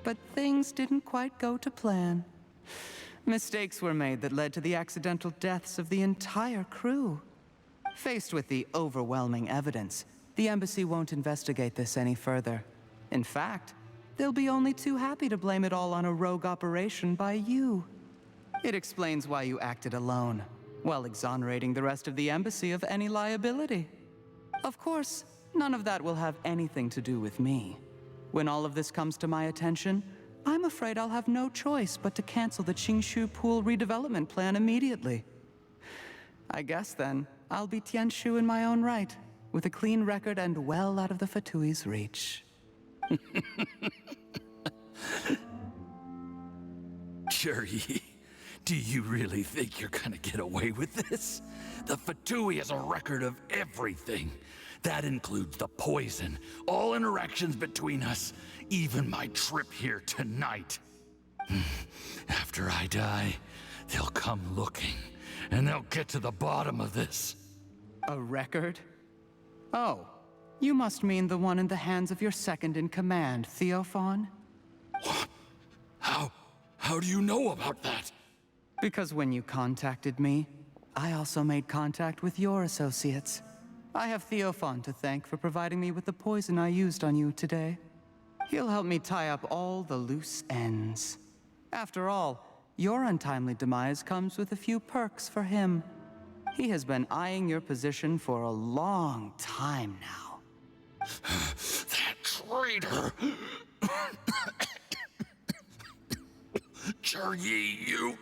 But things didn't quite go to plan. Mistakes were made that led to the accidental deaths of the entire crew. Faced with the overwhelming evidence, the embassy won't investigate this any further. In fact, they'll be only too happy to blame it all on a rogue operation by you. It explains why you acted alone, while exonerating the rest of the embassy of any liability. Of course, none of that will have anything to do with me. When all of this comes to my attention, I'm afraid I'll have no choice but to cancel the Qingshu Pool redevelopment plan immediately. I guess then, I'll be Tianshu in my own right, with a clean record and well out of the Fatui's reach. Jerry, do you really think you're gonna get away with this? The Fatui has a record of everything. That includes the poison, all interactions between us, even my trip here tonight. After I die, they'll come looking, and they'll get to the bottom of this. A record? Oh, You must mean the one in the hands of your second-in-command, Theophan? How do you know about that? Because when you contacted me, I also made contact with your associates. I have Theophan to thank for providing me with the poison I used on you today. He'll help me tie up all the loose ends. After all, your untimely demise comes with a few perks for him. He has been eyeing your position for a long time now. That traitor! Jaryuma, you...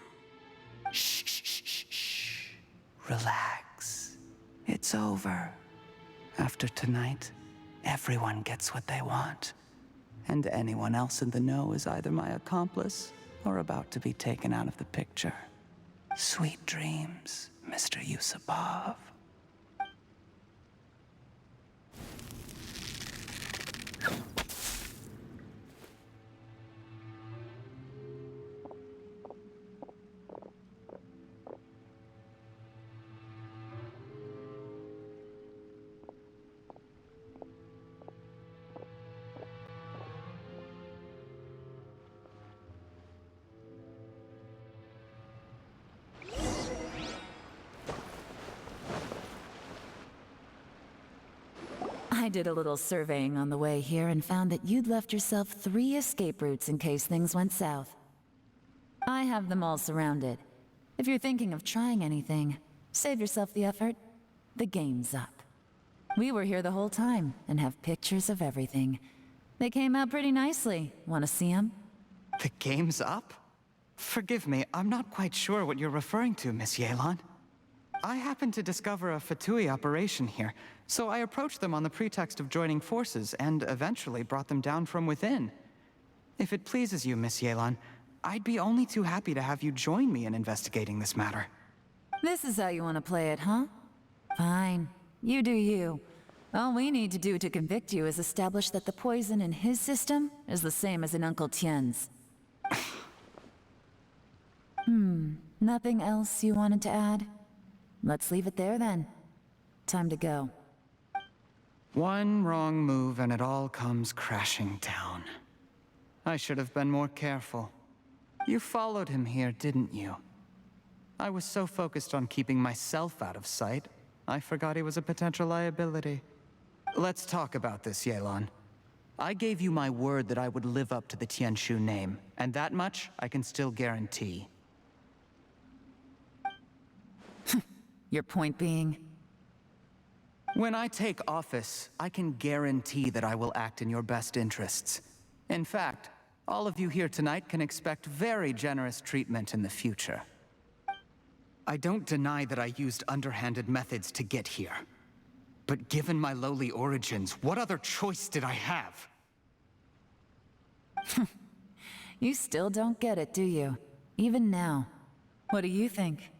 Shh. Relax. It's over. After tonight, everyone gets what they want. And anyone else in the know is either my accomplice or about to be taken out of the picture. Sweet dreams, Mr. Yusupov. I did a little surveying on the way here and found that you'd left yourself 3 escape routes in case things went south. I have them all surrounded. If you're thinking of trying anything, save yourself the effort. The game's up. We were here the whole time and have pictures of everything. They came out pretty nicely. Want to see them? The game's up? Forgive me, I'm not quite sure what you're referring to, Miss Yelan. I happened to discover a Fatui operation here, so I approached them on the pretext of joining forces and eventually brought them down from within. If it pleases you, Miss Yelan, I'd be only too happy to have you join me in investigating this matter. This is how you want to play it, huh? Fine. You do you. All we need to do to convict you is establish that the poison in his system is the same as in Uncle Tien's. Nothing else you wanted to add? Let's leave it there then. Time to go. One wrong move and it all comes crashing down. I should have been more careful. You followed him here, didn't you? I was so focused on keeping myself out of sight, I forgot he was a potential liability. Let's talk about this, Yelan. I gave you my word that I would live up to the Tianshu name, and that much I can still guarantee. Your point being? When I take office, I can guarantee that I will act in your best interests. In fact, all of you here tonight can expect very generous treatment in the future. I don't deny that I used underhanded methods to get here. But given my lowly origins, what other choice did I have? You still don't get it, do you? Even now. What do you think?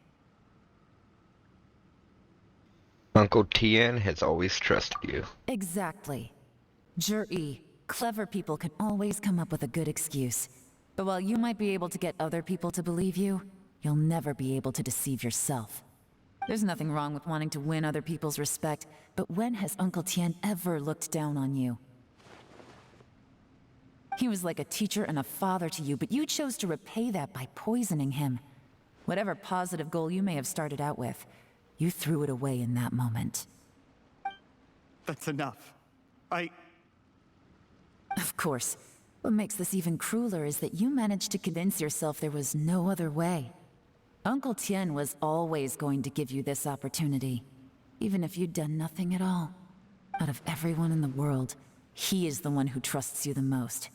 Uncle Tien has always trusted you. Exactly. Jur-E, clever people can always come up with a good excuse. But while you might be able to get other people to believe you, you'll never be able to deceive yourself. There's nothing wrong with wanting to win other people's respect, but when has Uncle Tien ever looked down on you? He was like a teacher and a father to you, but you chose to repay that by poisoning him. Whatever positive goal you may have started out with, you threw it away in that moment. That's enough. Of course. What makes this even crueler is that you managed to convince yourself there was no other way. Uncle Tien was always going to give you this opportunity, even if you'd done nothing at all. Out of everyone in the world, he is the one who trusts you the most.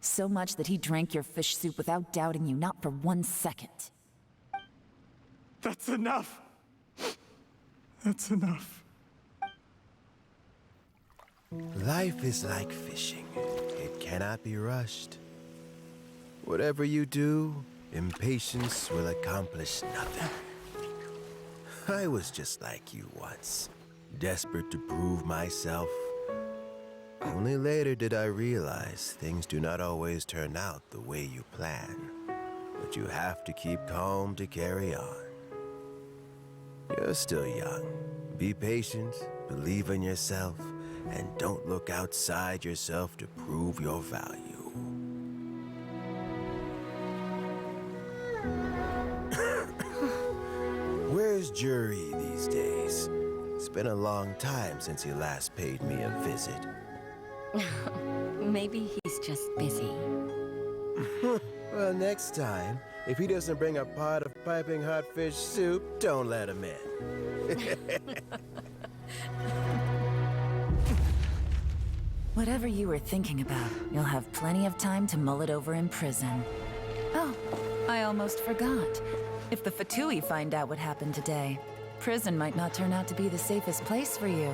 So much that he drank your fish soup without doubting you, not for 1 second. That's enough! That's enough. Life is like fishing. It cannot be rushed. Whatever you do, impatience will accomplish nothing. I was just like you once, desperate to prove myself. Only later did I realize things do not always turn out the way you plan. But you have to keep calm to carry on. You're still young. Be patient, believe in yourself, and don't look outside yourself to prove your value. Where's Jury these days? It's been a long time since he last paid me a visit. Maybe he's just busy. Well, next time, if he doesn't bring a pot of piping hot fish soup, don't let him in. Whatever you were thinking about, you'll have plenty of time to mull it over in prison. Oh, I almost forgot. If the Fatui find out what happened today, prison might not turn out to be the safest place for you.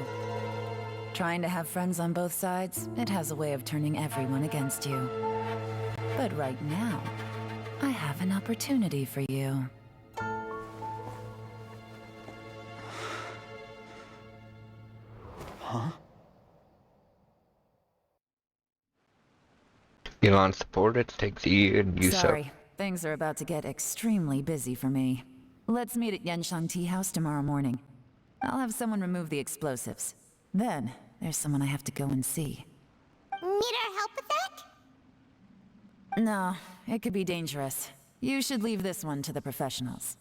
Trying to have friends on both sides, it has a way of turning everyone against you. But right now, I have an opportunity for you. Huh? Yelan supported, take the and use up. Sorry, things are about to get extremely busy for me. Let's meet at Yenshang Tea House tomorrow morning. I'll have someone remove the explosives. Then, there's someone I have to go and see. Need our help with that? No, it could be dangerous. You should leave this one to the professionals.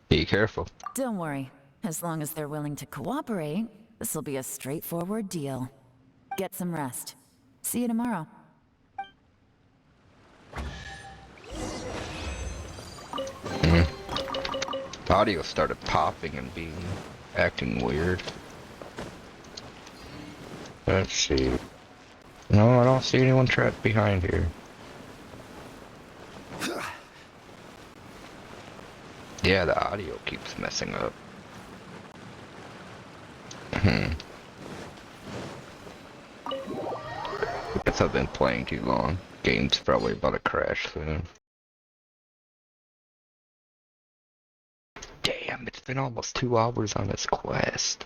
Be careful. Don't worry. As long as they're willing to cooperate, this'll be a straightforward deal. Get some rest. See you tomorrow. The audio started popping and acting weird. Let's see. No, I don't see anyone trapped behind here. Yeah, the audio keeps messing up. Guess I've been playing too long. Game's probably about to crash soon. Damn, it's been almost 2 hours on this quest.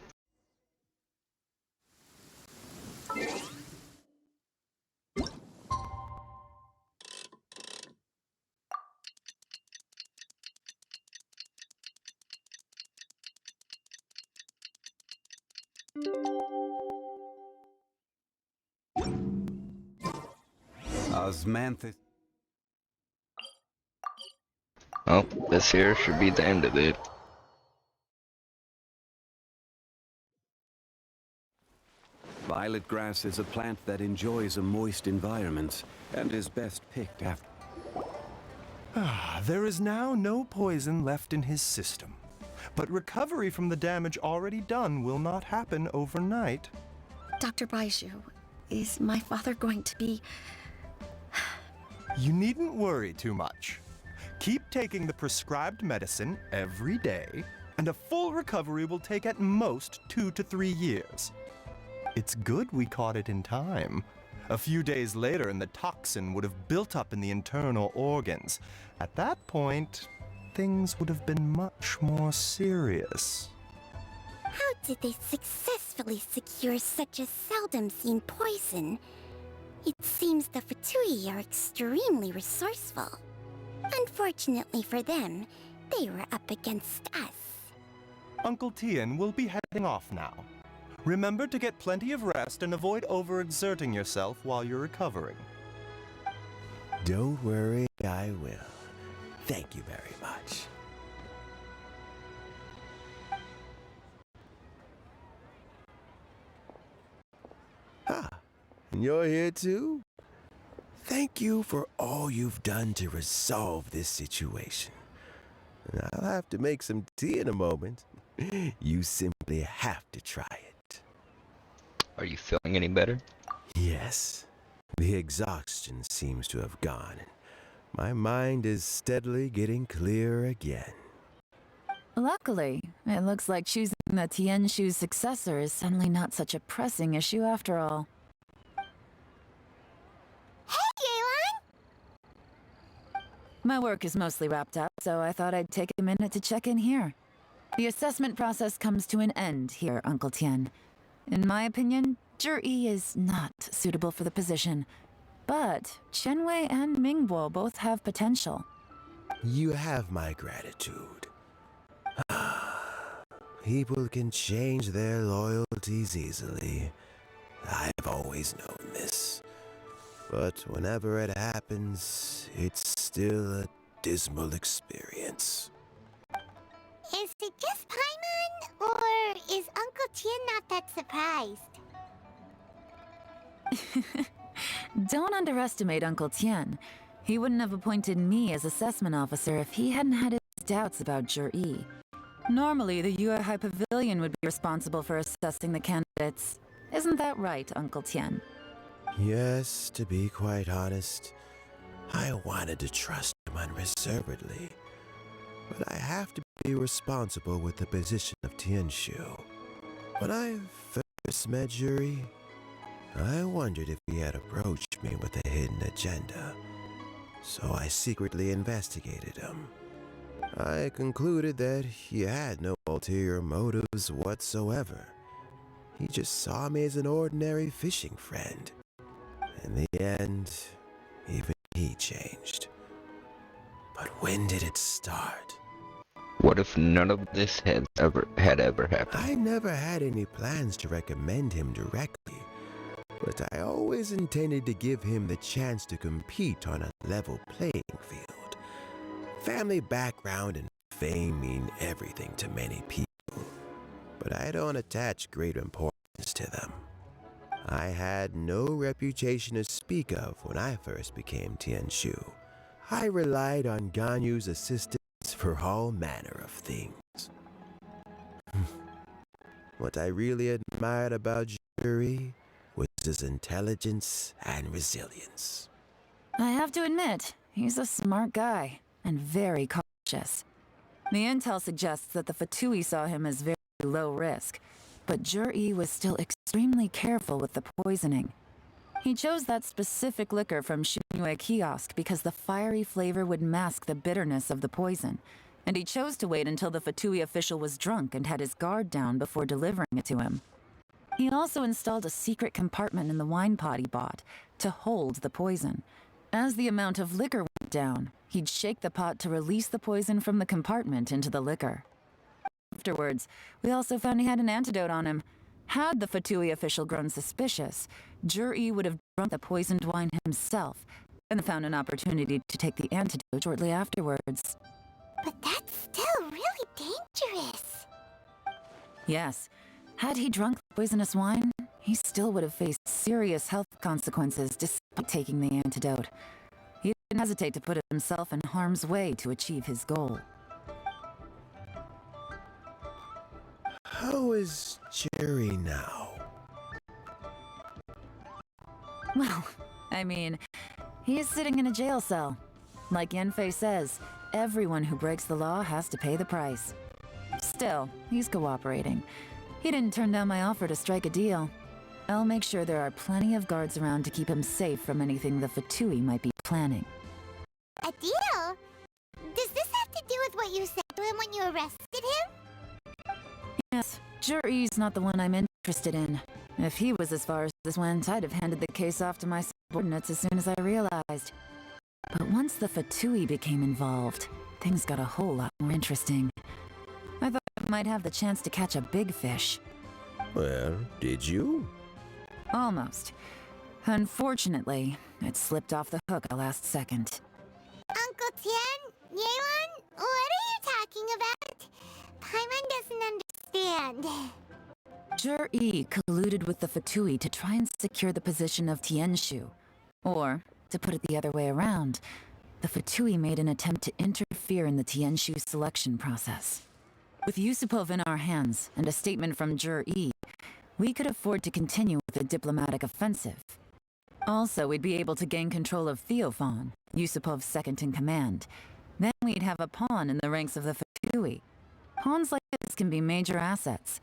Osmanthus. Oh, this here should be the end of it. Violet grass is a plant that enjoys a moist environment and is best picked after. There is now no poison left in his system, but recovery from the damage already done will not happen overnight. Dr. Baiju, is my father going to be... You needn't worry too much. Keep taking the prescribed medicine every day, and a full recovery will take at most 2 to 3 years. It's good we caught it in time. A few days later, and the toxin would have built up in the internal organs. At that point, things would have been much more serious. How did they successfully secure such a seldom-seen poison? It seems the Fatui are extremely resourceful. Unfortunately for them, they were up against us. Uncle Tian will be heading off now. Remember to get plenty of rest and avoid overexerting yourself while you're recovering. Don't worry, I will. Thank you very much. And you're here too? Thank you for all you've done to resolve this situation. And I'll have to make some tea in a moment. You simply have to try it. Are you feeling any better? Yes. The exhaustion seems to have gone, and my mind is steadily getting clearer again. Luckily, it looks like choosing the Tianshu's successor is suddenly not such a pressing issue after all. Hey, Yelan! My work is mostly wrapped up, so I thought I'd take a minute to check in here. The assessment process comes to an end here, Uncle Tian. In my opinion, Zhi is not suitable for the position, but Qianwei and Mingbo both have potential. You have my gratitude. People can change their loyalties easily. I've always known this. But whenever it happens, it's still a dismal experience. Is it just Paimon, or is Uncle Tien not that surprised? Don't underestimate Uncle Tien. He wouldn't have appointed me as assessment officer if he hadn't had his doubts about Jur-E. Normally, the Yue High Pavilion would be responsible for assessing the candidates. Isn't that right, Uncle Tien? Yes, to be quite honest, I wanted to trust him unreservedly. But I have to be responsible with the position of Tianshu. When I first met Yuri, I wondered if he had approached me with a hidden agenda. So I secretly investigated him. I concluded that he had no ulterior motives whatsoever. He just saw me as an ordinary fishing friend. In the end, even he changed. But when did it start? What if none of this had ever happened? I never had any plans to recommend him directly, but I always intended to give him the chance to compete on a level playing field. Family background and fame mean everything to many people, but I don't attach great importance to them. I had no reputation to speak of when I first became Tianshu. I relied on Ganyu's assistance for all manner of things. What I really admired about Yuri was his intelligence and resilience. I have to admit, he's a smart guy, and very cautious. The intel suggests that the Fatui saw him as very low risk, but Jur-E was still extremely careful with the poisoning. He chose that specific liquor from Shinue Kiosk because the fiery flavor would mask the bitterness of the poison, and he chose to wait until the Fatui official was drunk and had his guard down before delivering it to him. He also installed a secret compartment in the wine pot he bought to hold the poison. As the amount of liquor went down, he'd shake the pot to release the poison from the compartment into the liquor. Afterwards, we also found he had an antidote on him. Had the Fatui official grown suspicious, Jur-E would have drunk the poisoned wine himself and found an opportunity to take the antidote shortly afterwards. But that's still really dangerous. Yes, had he drunk the poisonous wine, he still would have faced serious health consequences despite taking the antidote. He didn't hesitate to put himself in harm's way to achieve his goal. How is Jerry now? Well, I mean, he's sitting in a jail cell. Like Yanfei says, everyone who breaks the law has to pay the price. Still, he's cooperating. He didn't turn down my offer to strike a deal. I'll make sure there are plenty of guards around to keep him safe from anything the Fatui might be planning. A deal? Does this have to do with what you said to him when you arrested him? Yes, Jur-E's not the one I'm interested in. If he was as far as this went, I'd have handed the case off to my subordinates as soon as I realized. But once the Fatui became involved, things got a whole lot more interesting. I thought I might have the chance to catch a big fish. Well, did you? Almost. Unfortunately, it slipped off the hook at the last second. Uncle Tien? Yelan? What are you talking about? Paimon doesn't understand. Jur-E colluded with the Fatui to try and secure the position of Tianshu. Or, to put it the other way around, the Fatui made an attempt to interfere in the Tianshu selection process. With Yusupov in our hands and a statement from Jur-E, we could afford to continue with a diplomatic offensive. Also, we'd be able to gain control of Theophan, Yusupov's second-in-command. Then we'd have a pawn in the ranks of the Fatui. Pawns like this can be major assets.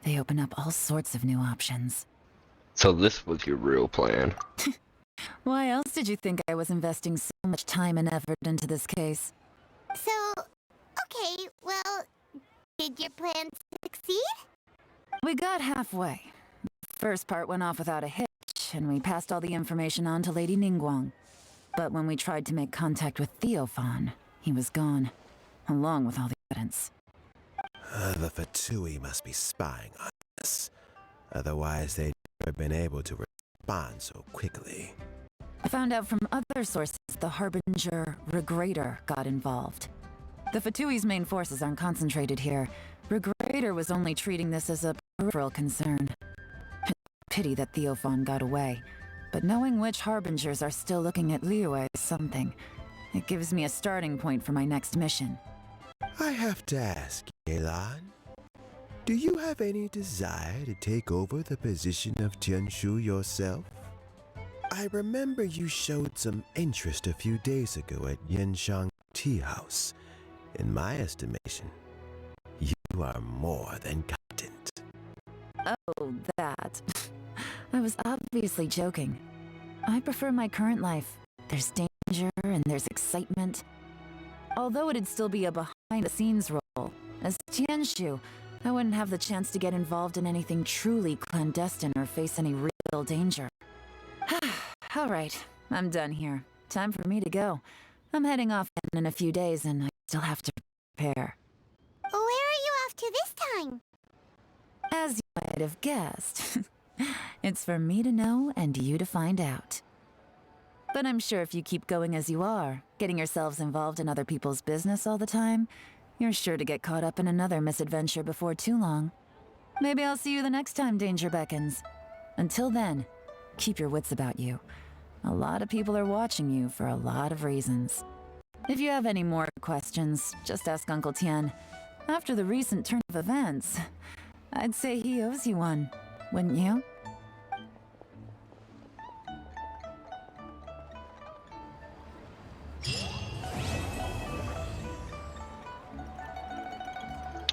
They open up all sorts of new options. So this was your real plan. Why else did you think I was investing so much time and effort into this case? So, okay, well, did your plan succeed? We got halfway. The first part went off without a hitch, and we passed all the information on to Lady Ningguang. But when we tried to make contact with Theophan, he was gone, along with all the evidence. The Fatui must be spying on us. Otherwise, they'd never been able to respond so quickly. I found out from other sources the Harbinger Regrator got involved. The Fatui's main forces aren't concentrated here. Regrator was only treating this as a peripheral concern. Pity that Theophan got away. But knowing which Harbingers are still looking at Liyue is something. It gives me a starting point for my next mission. I have to ask, Yelan, do you have any desire to take over the position of Tianshu yourself? I remember you showed some interest a few days ago at Yanshang Tea House. In my estimation, you are more than competent. Oh, that. I was obviously joking. I prefer my current life. There's danger and there's excitement. Although it'd still be a behind-the-scenes role, as Tianshu, I wouldn't have the chance to get involved in anything truly clandestine or face any real danger. Alright, I'm done here. Time for me to go. I'm heading off in a few days and I still have to prepare. Where are you off to this time? As you might have guessed, it's for me to know and you to find out. But I'm sure if you keep going as you are, getting yourselves involved in other people's business all the time, you're sure to get caught up in another misadventure before too long. Maybe I'll see you the next time danger beckons. Until then, keep your wits about you. A lot of people are watching you for a lot of reasons. If you have any more questions, just ask Uncle Tian. After the recent turn of events, I'd say he owes you one, wouldn't you?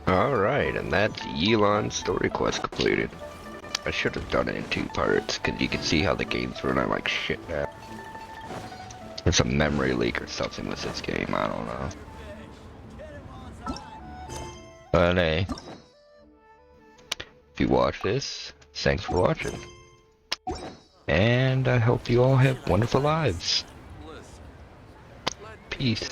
Alright, and that's Yelan's story quest completed. I should have done it in 2 parts, because you can see how the game's running like shit now. There's a memory leak or something with this game, I don't know. But hey, if you watch this, thanks for watching. And I hope you all have wonderful lives. Peace.